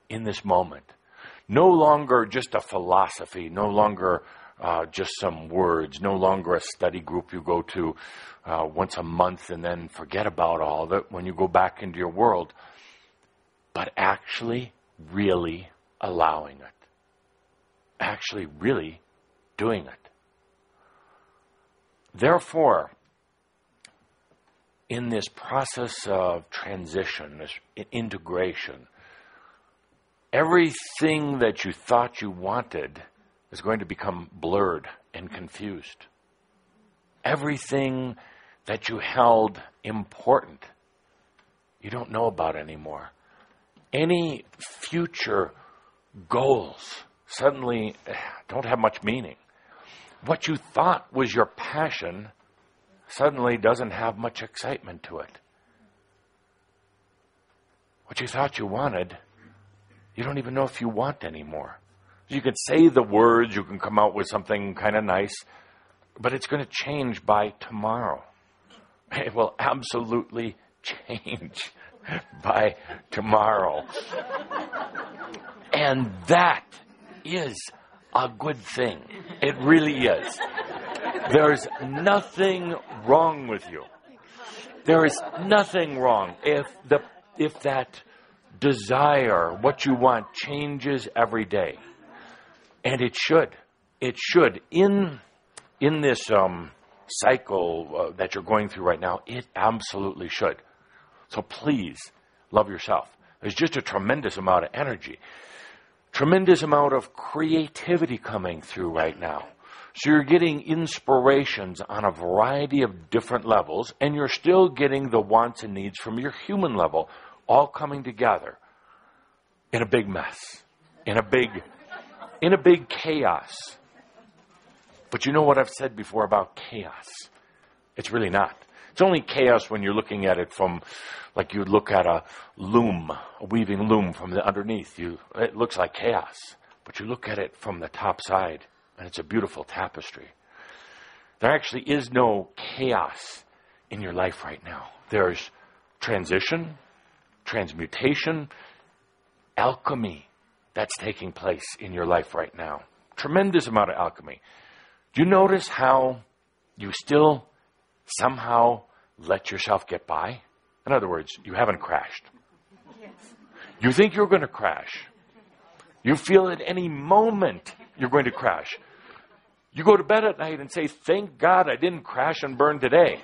A: in this moment. No longer just a philosophy, no longer just some words, no longer a study group you go to once a month and then forget about all of it when you go back into your world, but actually really allowing it. Actually really doing it. Therefore, in this process of transition, this integration, everything that you thought you wanted is going to become blurred and confused. Everything that you held important, you don't know about anymore. Any future goals suddenly don't have much meaning. What you thought was your passion suddenly doesn't have much excitement to it. What you thought you wanted, you don't even know if you want anymore. You could say the words, you can come out with something kind of nice, but it's going to change by tomorrow. It will absolutely change by tomorrow. And that is a good thing. It really is. There's nothing wrong with you. There is nothing wrong if that desire, what you want, changes every day. And it should. It should. In this cycle that you're going through right now, it absolutely should. So please, love yourself. There's just a tremendous amount of energy. Tremendous amount of creativity coming through right now. So you're getting inspirations on a variety of different levels, and you're still getting the wants and needs from your human level all coming together in a big mess, in a big chaos. But you know what I've said before about chaos? It's really not. It's only chaos when you're looking at it from, like you would look at a loom, a weaving loom from the underneath. It looks like chaos. But you look at it from the top side, and it's a beautiful tapestry. There actually is no chaos in your life right now. There's transition, transmutation, alchemy that's taking place in your life right now. Tremendous amount of alchemy. Do you notice how you still somehow let yourself get by? In other words, you haven't crashed. Yes. You think you're going to crash. You feel at any moment you're going to crash. You go to bed at night and say, thank God I didn't crash and burn today.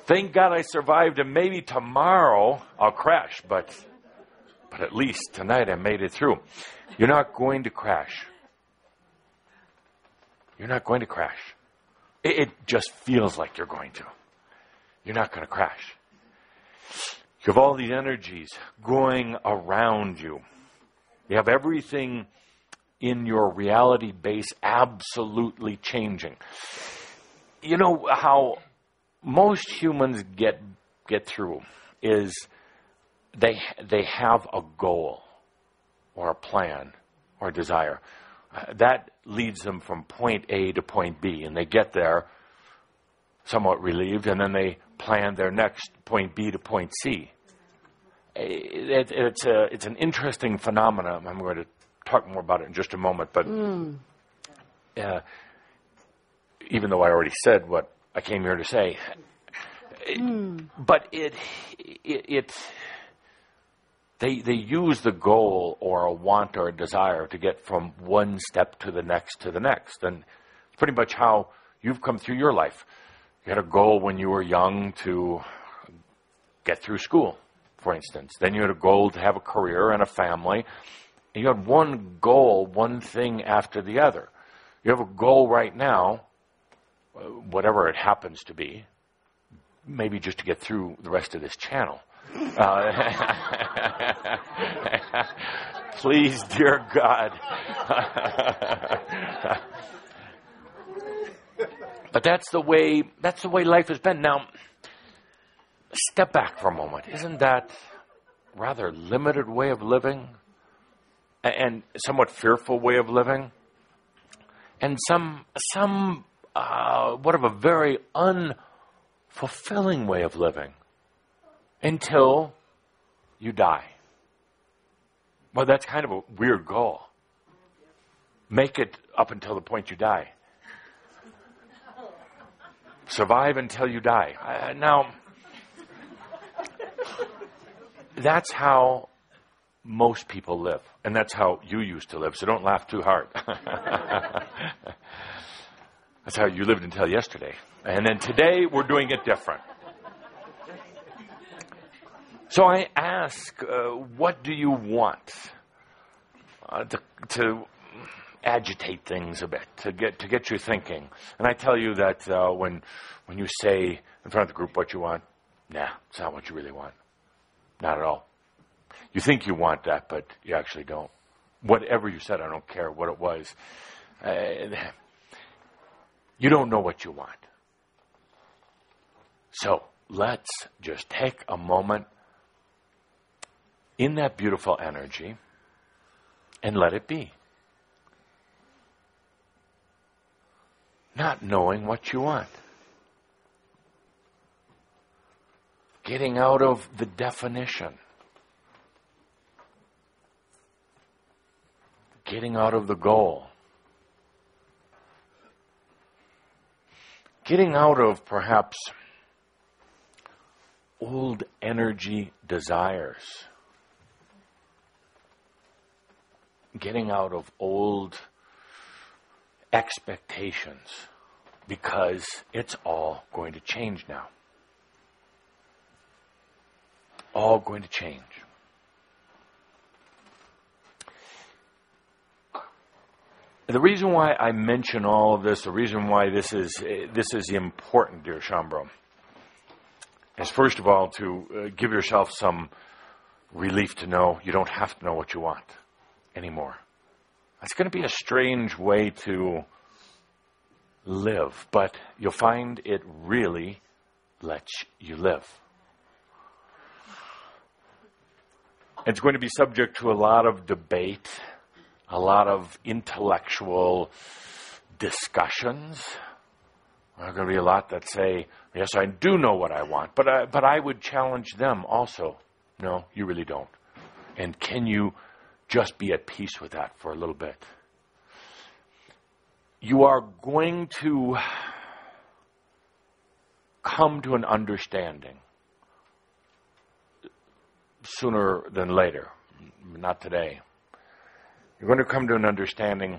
A: Thank God I survived, and maybe tomorrow I'll crash, but at least tonight I made it through. You're not going to crash. You're not going to crash. It just feels like you're going to. You're not going to crash. You have all these energies going around you. You have everything in your reality base absolutely changing. You know how most humans get through is they have a goal or a plan or a desire. That leads them from point A to point B, and they get there somewhat relieved, and then they plan their next point B to point C. It's an interesting phenomenon. I'm going to talk more about it in just a moment, but even though I already said what I came here to say, but they use the goal or a want or a desire to get from one step to the next, and it's pretty much how you've come through your life. You had a goal when you were young to get through school, for instance. Then you had a goal to have a career and a family. And you had one goal, one thing after the other. You have a goal right now, whatever it happens to be, maybe just to get through the rest of this channel. Please, dear God. But that's the way life has been. Now, step back for a moment. Isn't that a rather limited way of living? And somewhat fearful way of living? And what of a very unfulfilling way of living until you die. Well, that's kind of a weird goal. Make it up until the point you die. Survive until you die. Now, that's how most people live. And that's how you used to live, so don't laugh too hard. That's how you lived until yesterday. And then today, we're doing it different. So I ask, what do you want to agitate things a bit, to get you thinking? And I tell you that when you say in front of the group what you want, nah, it's not what you really want. Not at all. You think you want that, but you actually don't. Whatever you said, I don't care what it was. You don't know what you want. So let's just take a moment in that beautiful energy and let it be. Not knowing what you want. Getting out of the definition. Getting out of the goal. Getting out of perhaps old energy desires. Getting out of old expectations, because it's all going to change now. All going to change. The reason why I mention all of this, the reason why this is important, dear Shambro, is first of all to give yourself some relief to know you don't have to know what you want anymore. That's going to be a strange way to live, but you'll find it really lets you live. It's going to be subject to a lot of debate, a lot of intellectual discussions. There are going to be a lot that say, yes, I do know what I want, but I would challenge them also. No, you really don't. And can you just be at peace with that for a little bit? You are going to come to an understanding sooner than later, not today. You're going to come to an understanding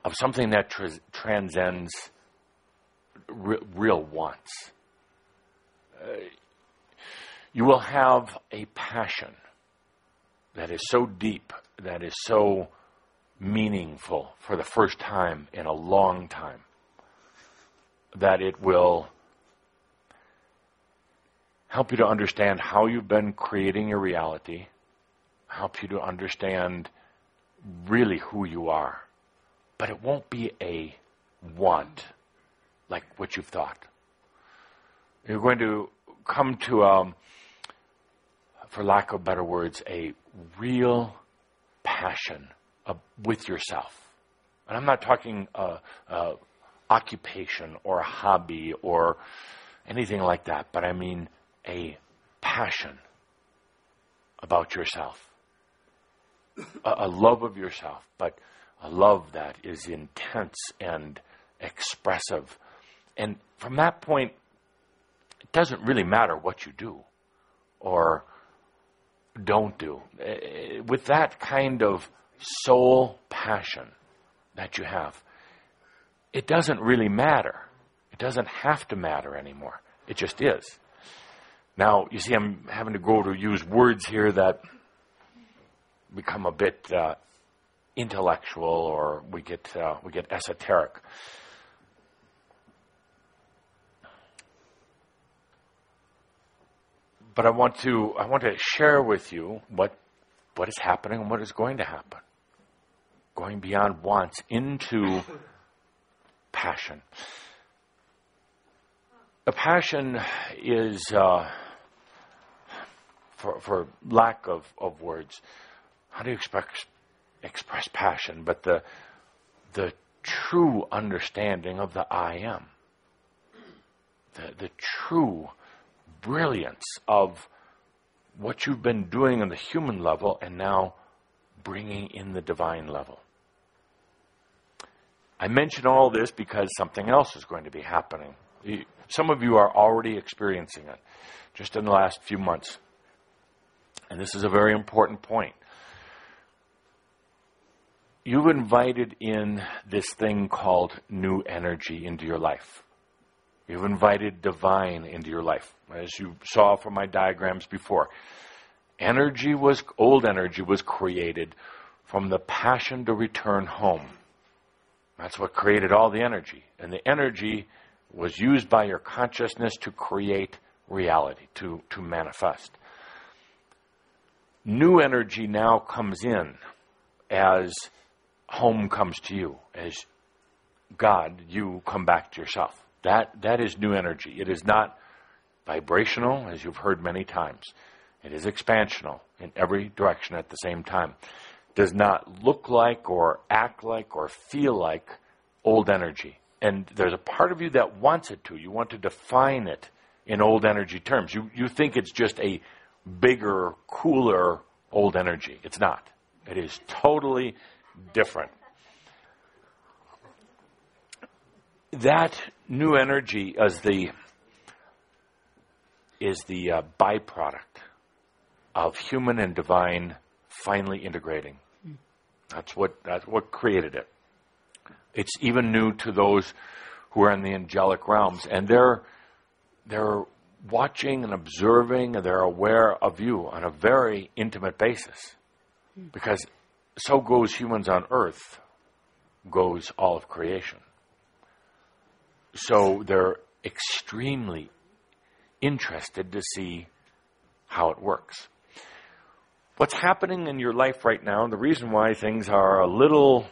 A: of something that transcends real wants. You will have a passion that is so deep, that is so meaningful for the first time in a long time, that it will help you to understand how you've been creating your reality, help you to understand really who you are. But it won't be a want like what you've thought. You're going to come to, for lack of better words, a real passion with yourself. And I'm not talking occupation or a hobby or anything like that, but I mean a passion about yourself. A love of yourself, but a love that is intense and expressive. And from that point, it doesn't really matter what you do or don't do. With that kind of soul passion that you have, it doesn't really matter. It doesn't have to matter anymore. It just is. Now, you see, I'm having to go to use words here that become a bit intellectual, or we get esoteric. But I want to share with you what is happening and what is going to happen. Going beyond wants into passion. A passion is, for lack of words, how do you express passion? But the true understanding of the I am. The true brilliance of what you've been doing on the human level and now bringing in the divine level. I mention all this because something else is going to be happening. Some of you are already experiencing it just in the last few months. And this is a very important point. You've invited in this thing called new energy into your life. You've invited divine into your life. As you saw from my diagrams before, old energy was created from the passion to return home. That's what created all the energy. And the energy was used by your consciousness to create reality, to manifest. New energy now comes in as home comes to you, as God, you come back to yourself. That is new energy. It is not vibrational, as you've heard many times. It is expansional in every direction at the same time. Does not look like or act like or feel like old energy. And there's a part of you that wants it to. You want to define it in old energy terms. You think it's just a bigger, cooler old energy. It's not. It is totally different. That new energy is the byproduct of human and divine finally integrating. That's what created it. It's even new to those who are in the angelic realms, and they're watching and observing, and they're aware of you on a very intimate basis, because so goes humans on earth, goes all of creation. So they're extremely interested to see how it works. What's happening in your life right now, and the reason why things are a little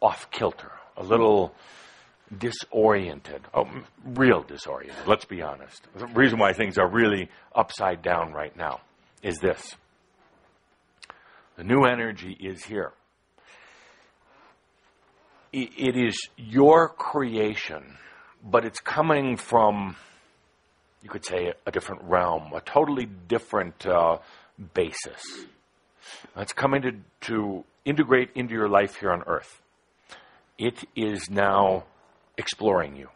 A: off kilter, a little disoriented, real disoriented, let's be honest. The reason why things are really upside down right now is this. The new energy is here. It is your creation, but it's coming from, you could say, a different realm, a totally different basis. It's coming to integrate into your life here on earth. It is now exploring you.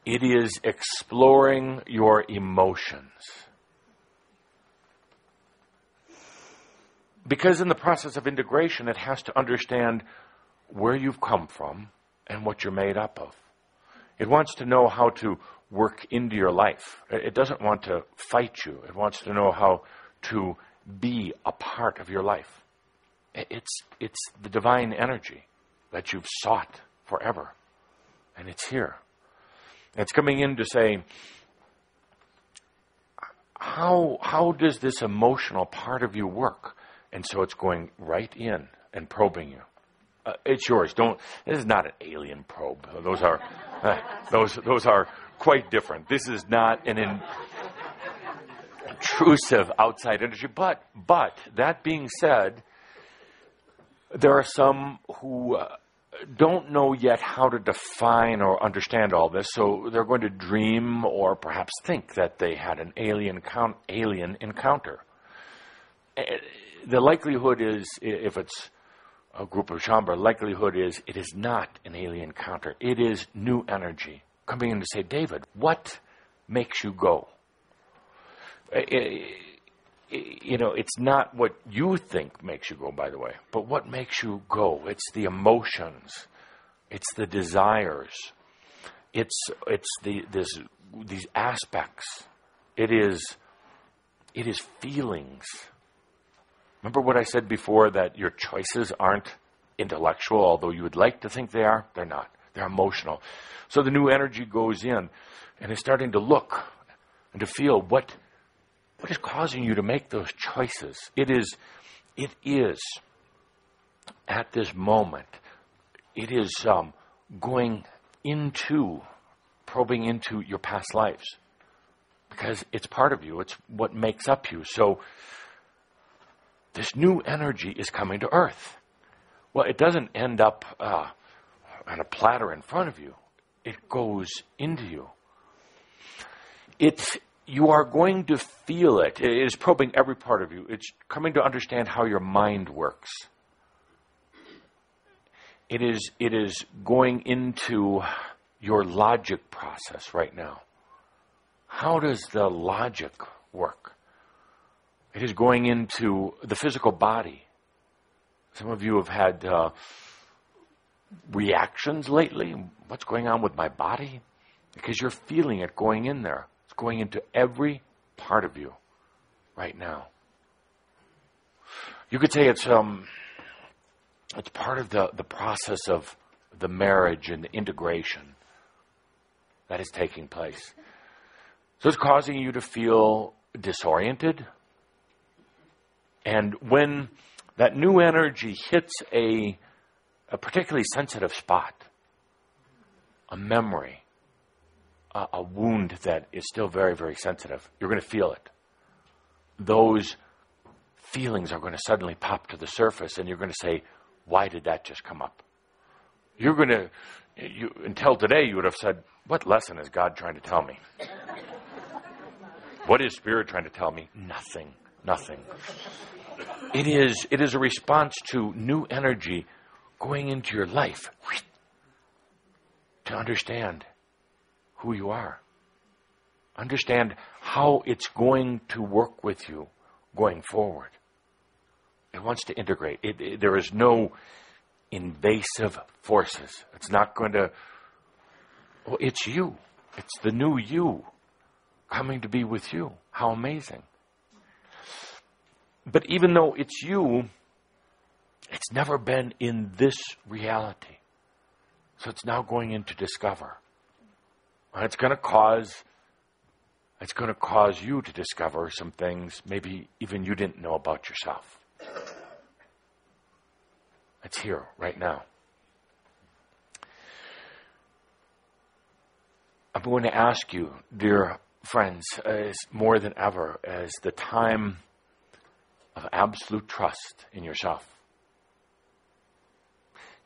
A: It is exploring your emotions. Because in the process of integration, it has to understand where you've come from and what you're made up of. It wants to know how to work into your life. It doesn't want to fight you. It wants to know how to be a part of your life. It's the divine energy that you've sought forever. And it's here. It's coming in to say, how does this emotional part of you work? And so it's going right in and probing you. It's yours. This is not an alien probe. Those are quite different. This is not an intrusive outside energy. But that being said, there are some who don't know yet how to define or understand all this, so they're going to dream or perhaps think that they had an alien encounter. The likelihood is, if it's a group of Shambhala, likelihood is it is not an alien encounter. It is new energy coming in to say, David, what makes you go? It's not what you think makes you go, by the way, but what makes you go. It's the emotions. It's the desires. It's these aspects. It is feelings. Remember what I said before, that your choices aren't intellectual, although you would like to think they are? They're not. They're emotional. So the new energy goes in and is starting to look and to feel what is causing you to make those choices. It is at this moment, it is going into, probing into your past lives. Because it's part of you. It's what makes up you. So this new energy is coming to Earth. Well, it doesn't end up on a platter in front of you. It goes into you. You are going to feel it. It is probing every part of you. It's coming to understand how your mind works. It is going into your logic process right now. How does the logic work? It is going into the physical body. Some of you have had reactions lately. What's going on with my body? Because you're feeling it going in there. It's going into every part of you right now. You could say it's part of the process of the marriage and the integration that is taking place. So it's causing you to feel disoriented. And when that new energy hits a particularly sensitive spot, a memory, a wound that is still very, very sensitive, you're going to feel it. Those feelings are going to suddenly pop to the surface, and you're going to say, why did that just come up? Until today, you would have said, what lesson is God trying to tell me? What is Spirit trying to tell me? Nothing. It is a response to new energy going into your life to understand who you are. Understand how it's going to work with you going forward. It wants to integrate. There is no invasive forces. It's not going to... Well, it's you. It's the new you coming to be with you. How amazing. But even though it's you, it's never been in this reality. So it's now going into discover. And it's going to cause you to discover some things maybe even you didn't know about yourself. It's here right now. I'm going to ask you, dear friends, as more than ever, as the time of absolute trust in yourself.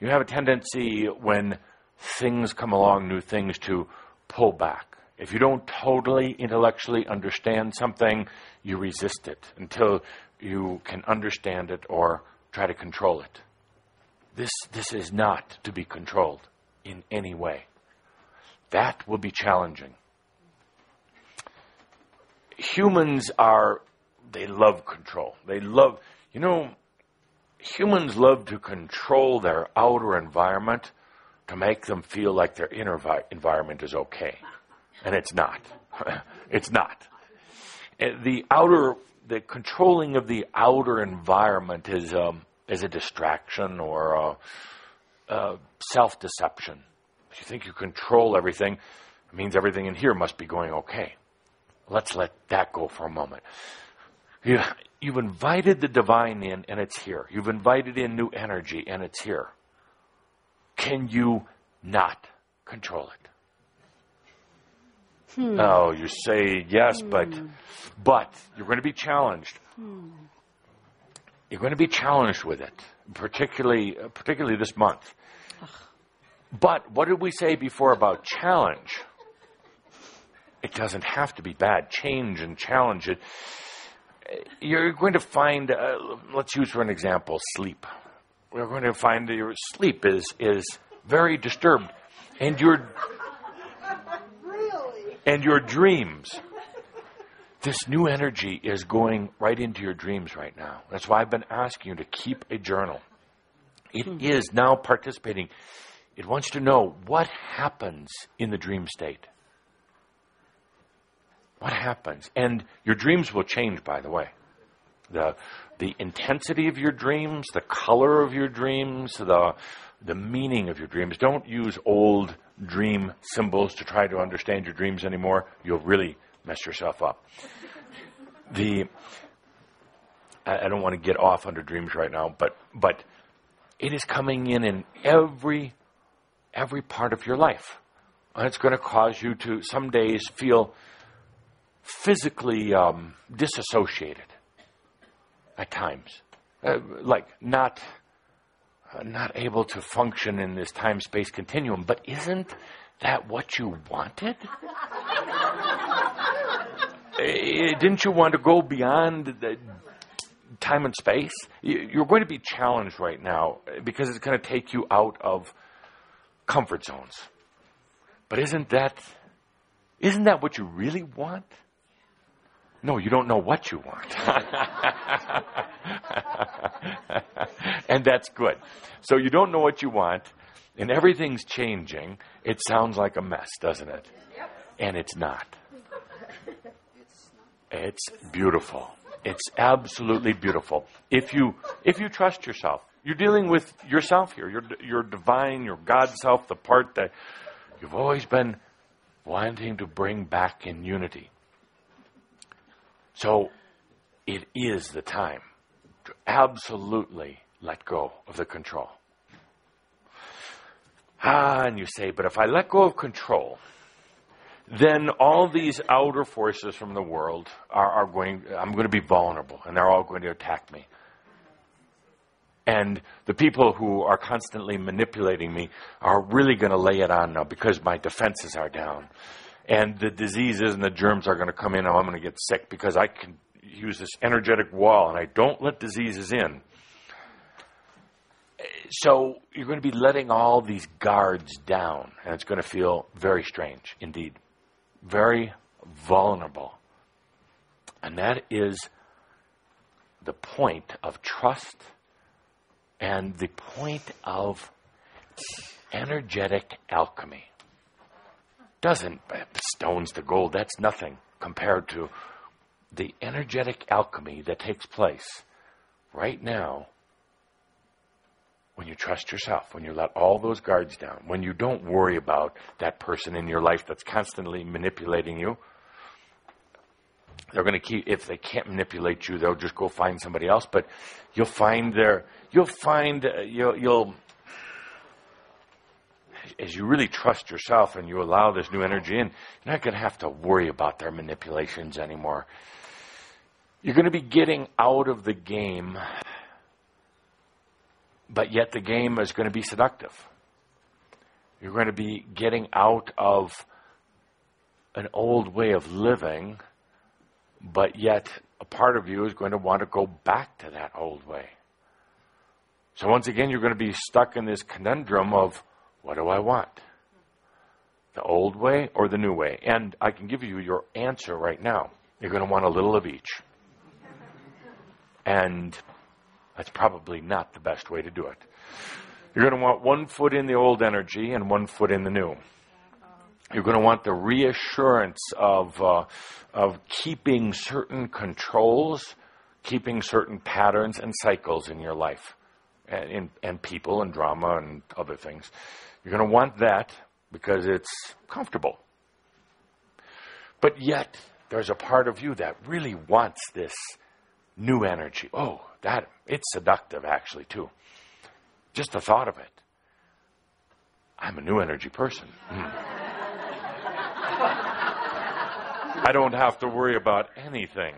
A: You have a tendency when things come along, new things, to pull back. If you don't totally intellectually understand something, you resist it until you can understand it or try to control it. This is not to be controlled in any way. That will be challenging. Humans they love control. Humans love to control their outer environment to make them feel like their inner environment is okay. And it's not. It's not. The controlling of the outer environment is a distraction or a self-deception. If you think you control everything, it means everything in here must be going okay. Let's let that go for a moment. You've invited the divine in, and it's here. You've invited in new energy, and it's here. Can you not control it? Oh, you say yes, but you're going to be challenged. You're going to be challenged with it, particularly this month. But what did we say before about challenge? It doesn't have to be bad. Change and challenge it. You're going to find, let's use for an example, sleep. We're going to find that your sleep is very disturbed. And your dreams. This new energy is going right into your dreams right now. That's why I've been asking you to keep a journal. It is now participating. It wants to know what happens in the dream state. What happens? And your dreams will change, by the way. The intensity of your dreams, the color of your dreams, the meaning of your dreams. Don't use old dream symbols to try to understand your dreams anymore. You'll really mess yourself up. I don't want to get off under dreams right now, but it is coming in every every part of your life. And it's going to cause you to some days feel physically disassociated at times. Like not able to function in this time-space continuum. But isn't that what you wanted? Didn't you want to go beyond the time and space? You're going to be challenged right now because it's going to take you out of comfort zones. But isn't that what you really want? No, you don't know what you want. And that's good. So you don't know what you want, and everything's changing. It sounds like a mess, doesn't it? And it's not. It's beautiful. It's absolutely beautiful. If you trust yourself, you're dealing with yourself here. Your divine, your God self, the part that you've always been wanting to bring back in unity. So it is the time to absolutely let go of the control. And you say, but if I let go of control, then all these outer forces from the world I'm going to be vulnerable, and they're all going to attack me. And the people who are constantly manipulating me are really going to lay it on now because my defenses are down. And the diseases and the germs are going to come in, and I'm going to get sick because I can use this energetic wall, and I don't let diseases in. So you're going to be letting all these guards down, and it's going to feel very strange indeed. Very vulnerable. And that is the point of trust and the point of energetic alchemy. Doesn't stones to gold, that's nothing compared to the energetic alchemy that takes place right now when you trust yourself, when you let all those guards down, when you don't worry about that person in your life that's constantly manipulating you. They're going to keep, if they can't manipulate you, they'll just go find somebody else. But you'll as you really trust yourself and you allow this new energy in, you're not going to have to worry about their manipulations anymore. You're going to be getting out of the game, but yet the game is going to be seductive. You're going to be getting out of an old way of living, but yet a part of you is going to want to go back to that old way. So once again, you're going to be stuck in this conundrum of, what do I want? The old way or the new way? And I can give you your answer right now. You're going to want a little of each. And that's probably not the best way to do it. You're going to want 1 foot in the old energy and 1 foot in the new. You're going to want the reassurance of keeping certain controls, keeping certain patterns and cycles in your life, and people and drama and other things. You're going to want that because it's comfortable. But yet, there's a part of you that really wants this new energy. Oh, it's seductive actually too. Just the thought of it. I'm a new energy person. I don't have to worry about anything.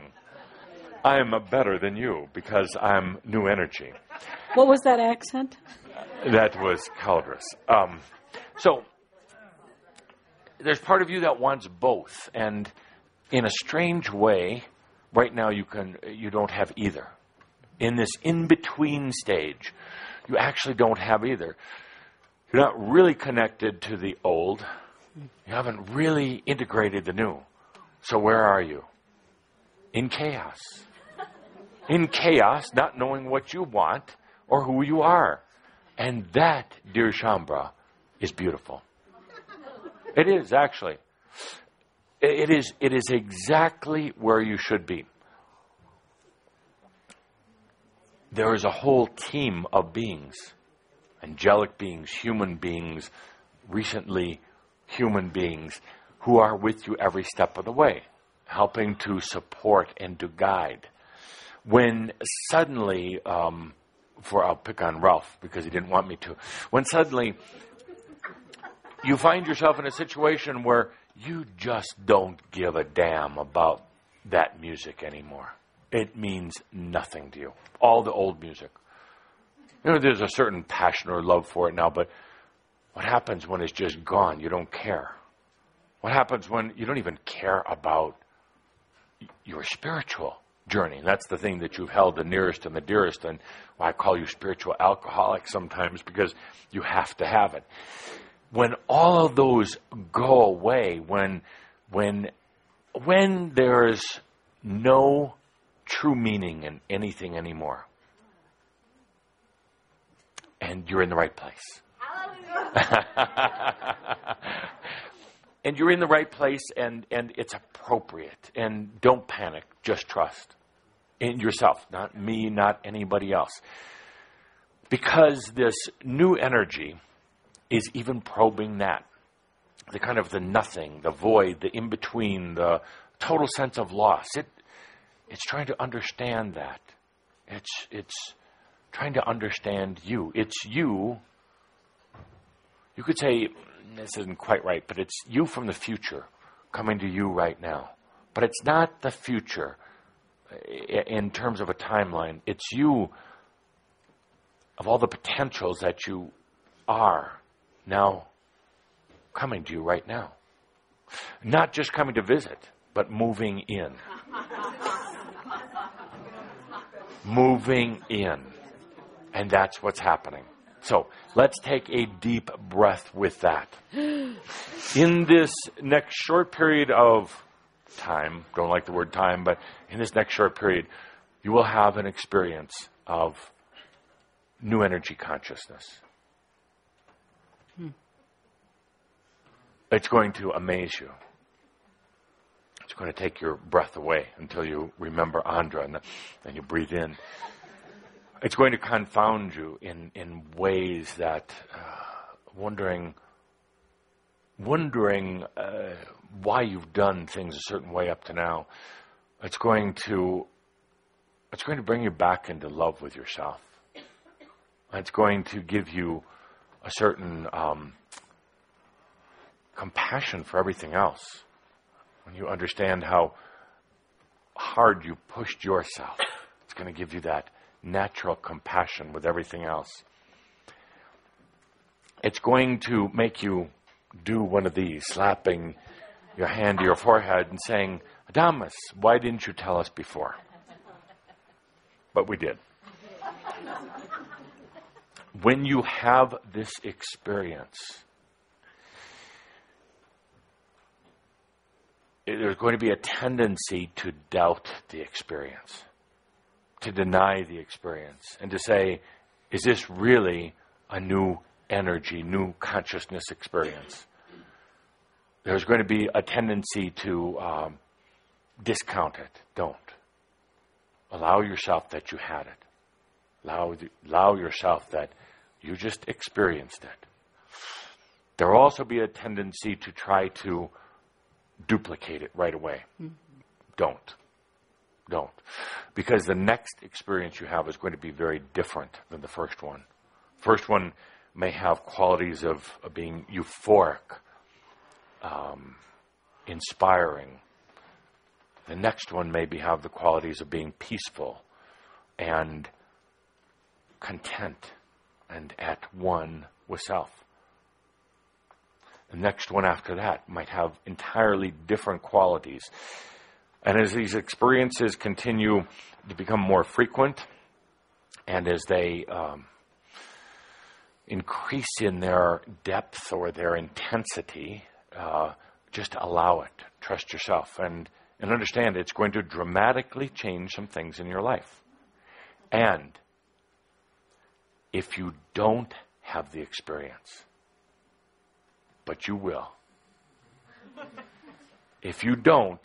A: I'm better than you because I'm new energy.
C: What was that accent?
A: That was Caldress. So there's part of you that wants both, and in a strange way, right now you don't have either. In this in-between stage, you actually don't have either. You're not really connected to the old. You haven't really integrated the new. So where are you? In chaos. In chaos, not knowing what you want or who you are. And that, dear Shambra, is beautiful. It is, actually. It is exactly where you should be. There is a whole team of beings, angelic beings, human beings, recently human beings, who are with you every step of the way, helping to support and to guide. When suddenly, I'll pick on Ralph because he didn't want me to. When suddenly you find yourself in a situation where you just don't give a damn about that music anymore. It means nothing to you. All the old music. You know, there's a certain passion or love for it now, but what happens when it's just gone? You don't care. What happens when you don't even care about your spiritual journey? And that's the thing that you've held the nearest and the dearest, and why I call you spiritual alcoholic sometimes, because you have to have it. When all of those go away, when there's no true meaning in anything anymore, and you're in the right place. And you're in the right place, and it's appropriate. And don't panic. Just trust in yourself, not me, not anybody else. Because this new energy is even probing that. The kind of the nothing, the void, the in-between, the total sense of loss. It's trying to understand that. It's trying to understand you. It's you. You could say, this isn't quite right, but it's you from the future coming to you right now. But it's not the future in terms of a timeline. It's you of all the potentials that you are now coming to you right now. Not just coming to visit, but moving in. Moving in. And that's what's happening. So let's take a deep breath with that. In this next short period of time, don't like the word time, but in this next short period, you will have an experience of new energy consciousness. It's going to amaze you. It's going to take your breath away until you remember Andra, and then you breathe in. It's going to confound you in ways that wondering why you've done things a certain way up to now. It's going to bring you back into love with yourself. It's going to give you a certain compassion for everything else. When you understand how hard you pushed yourself, it's going to give you that natural compassion with everything else. It's going to make you do one of these, slapping your hand to your forehead and saying, Adamus, why didn't you tell us before? But we did. When you have this experience, there's going to be a tendency to doubt the experience, to deny the experience, and to say, is this really a new energy, new consciousness experience? There's going to be a tendency to discount it. Don't. Allow yourself that you had it. Allow yourself that you just experienced it. There will also be a tendency to try to duplicate it right away. Don't. Because the next experience you have is going to be very different than the first one. First one may have qualities of being euphoric, inspiring. The next one maybe have the qualities of being peaceful and content and at one with self. The next one after that might have entirely different qualities. And as these experiences continue to become more frequent, and as they increase in their depth or their intensity, just allow it. Trust yourself. And understand it's going to dramatically change some things in your life. And if you don't have the experience, but you will. If you don't,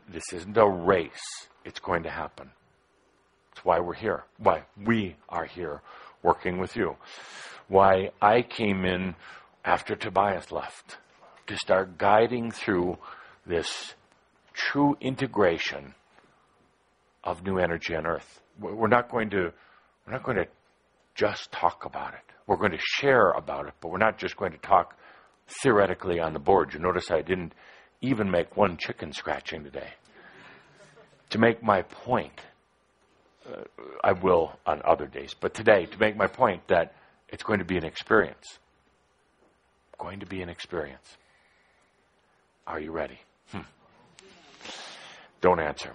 A: this isn't a race. It's going to happen. That's why we're here. Why we are here working with you. Why I came in after Tobias left to start guiding through this true integration of new energy on Earth. We're not going to just talk about it. We're going to share about it, but we're not just going to talk theoretically on the board. You notice I didn't even make one chicken scratching today. To make my point, I will on other days, but today, to make my point that it's going to be an experience. Going to be an experience. Are you ready? Don't answer.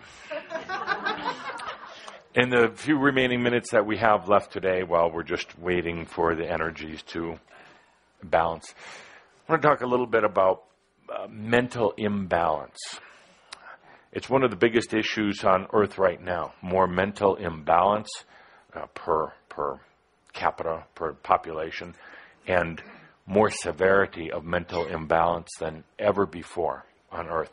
A: In the few remaining minutes that we have left today, while we're just waiting for the energies to balance, I want to talk a little bit about mental imbalance. It's one of the biggest issues on Earth right now. More mental imbalance per capita, per population, and more severity of mental imbalance than ever before on Earth.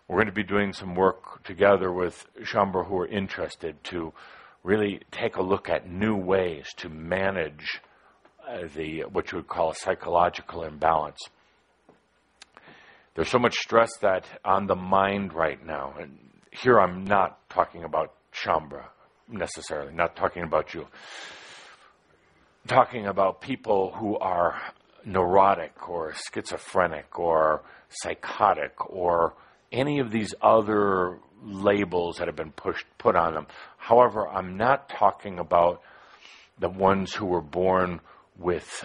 A: We're going to be doing some work together with Shambra who are interested to really take a look at new ways to manage what you would call a psychological imbalance. There's so much stress that on the mind right now, and here I'm not talking about Shambra necessarily, not talking about you. I'm talking about people who are neurotic or schizophrenic or psychotic or any of these other labels that have been put on them. However, I'm not talking about the ones who were born with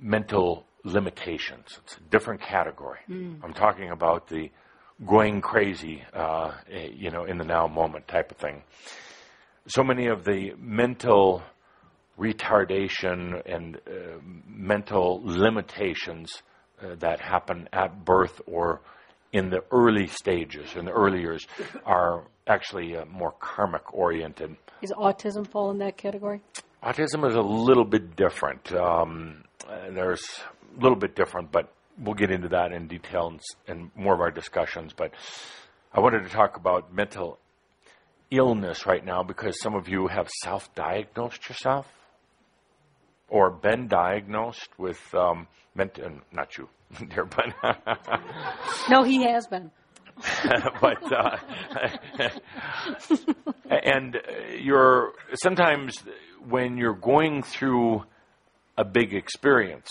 A: mental limitations. It's a different category. I'm talking about the going crazy, in the now moment type of thing. So many of the mental retardation and mental limitations that happen at birth or in the early stages, in the early years, are actually more karmic oriented.
C: Does autism fall in that category?
A: Autism is a little bit different. There's a little bit different, but we'll get into that in detail in more of our discussions. But I wanted to talk about mental illness right now because some of you have self-diagnosed yourself or been diagnosed with not you, dear, but
C: no, he has been.
A: But and you're sometimes when you're going through a big experience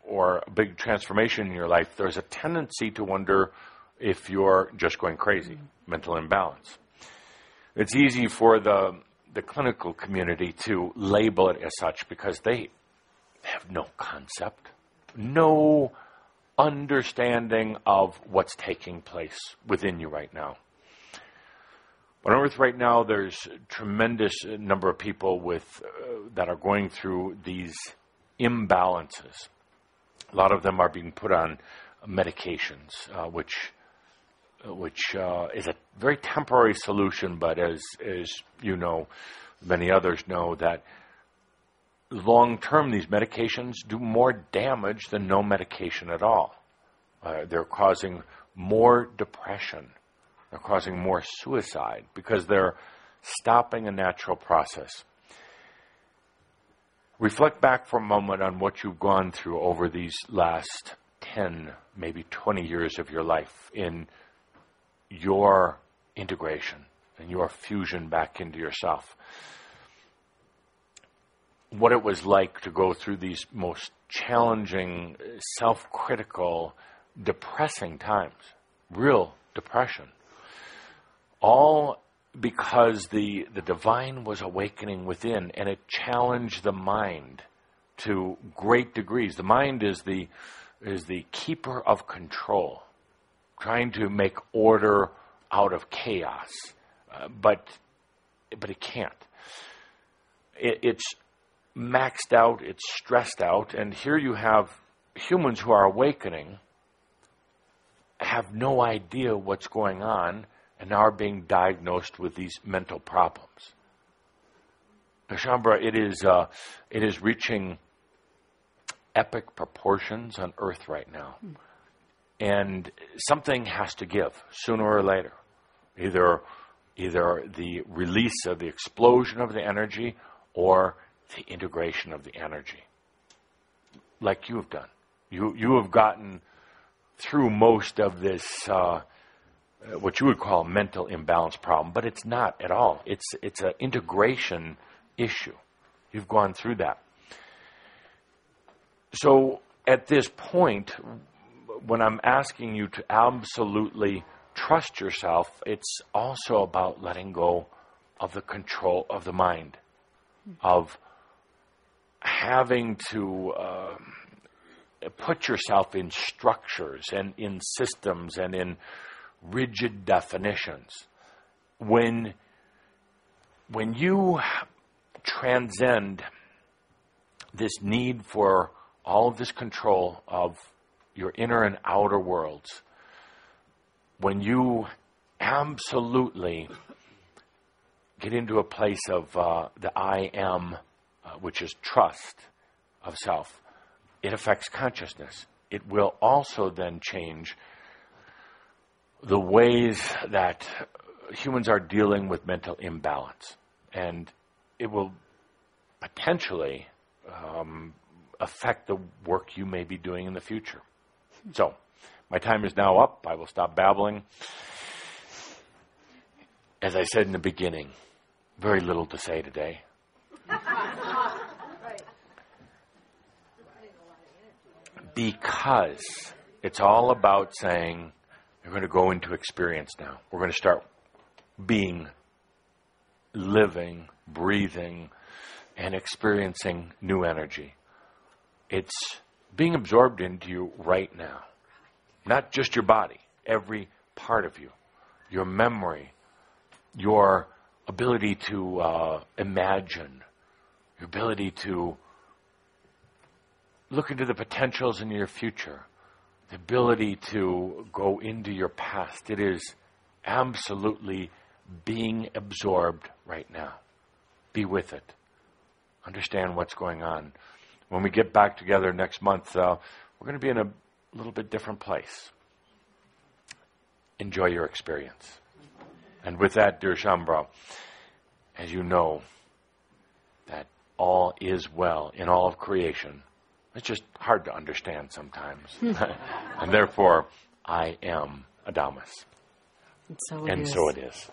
A: or a big transformation in your life, there's a tendency to wonder if you're just going crazy, mental imbalance. It's easy for the clinical community to label it as such because they have no concept, no understanding of what's taking place within you right now. On Earth right now, there's a tremendous number of people that are going through these imbalances. A lot of them are being put on medications, which is a very temporary solution, but as you know, many others know, that long-term these medications do more damage than no medication at all. They're causing more depression. They're causing more suicide because they're stopping a natural process. Reflect back for a moment on what you've gone through over these last 10, maybe 20 years of your life in your integration and your fusion back into yourself. What it was like to go through these most challenging, self-critical, depressing times, real depression, all because the divine was awakening within, and it challenged the mind to great degrees. The mind is the keeper of control, trying to make order out of chaos, but it can't. It's maxed out, it's stressed out, and here you have humans who are awakening, have no idea what's going on, and now are being diagnosed with these mental problems. Shambra, it is reaching epic proportions on Earth right now. And something has to give sooner or later. Either the release of the explosion of the energy or the integration of the energy. Like you have done. You have gotten through most of this what you would call a mental imbalance problem, but it's not at all. It's an integration issue. You've gone through that. So at this point, when I'm asking you to absolutely trust yourself, it's also about letting go of the control of the mind, of having to put yourself in structures and in systems and in rigid definitions. When you transcend this need for all of this control of your inner and outer worlds, when you absolutely get into a place of the I am, which is trust of self, it affects consciousness. It will also then change the ways that humans are dealing with mental imbalance. And it will potentially affect the work you may be doing in the future. So, my time is now up. I will stop babbling. As I said in the beginning, very little to say today. Because it's all about saying, you're going to go into experience now. We're going to start being, living, breathing, and experiencing new energy. It's being absorbed into you right now. Not just your body, every part of you. Your memory, your ability to imagine, your ability to look into the potentials in your future, the ability to go into your past. It is absolutely being absorbed right now. Be with it. Understand what's going on. When we get back together next month, we're going to be in a little bit different place. Enjoy your experience. And with that, dear Shambra, as you know, that all is well in all of creation. It's just hard to understand sometimes. And therefore, I am Adamus.
G: And so it is.
A: And so it is.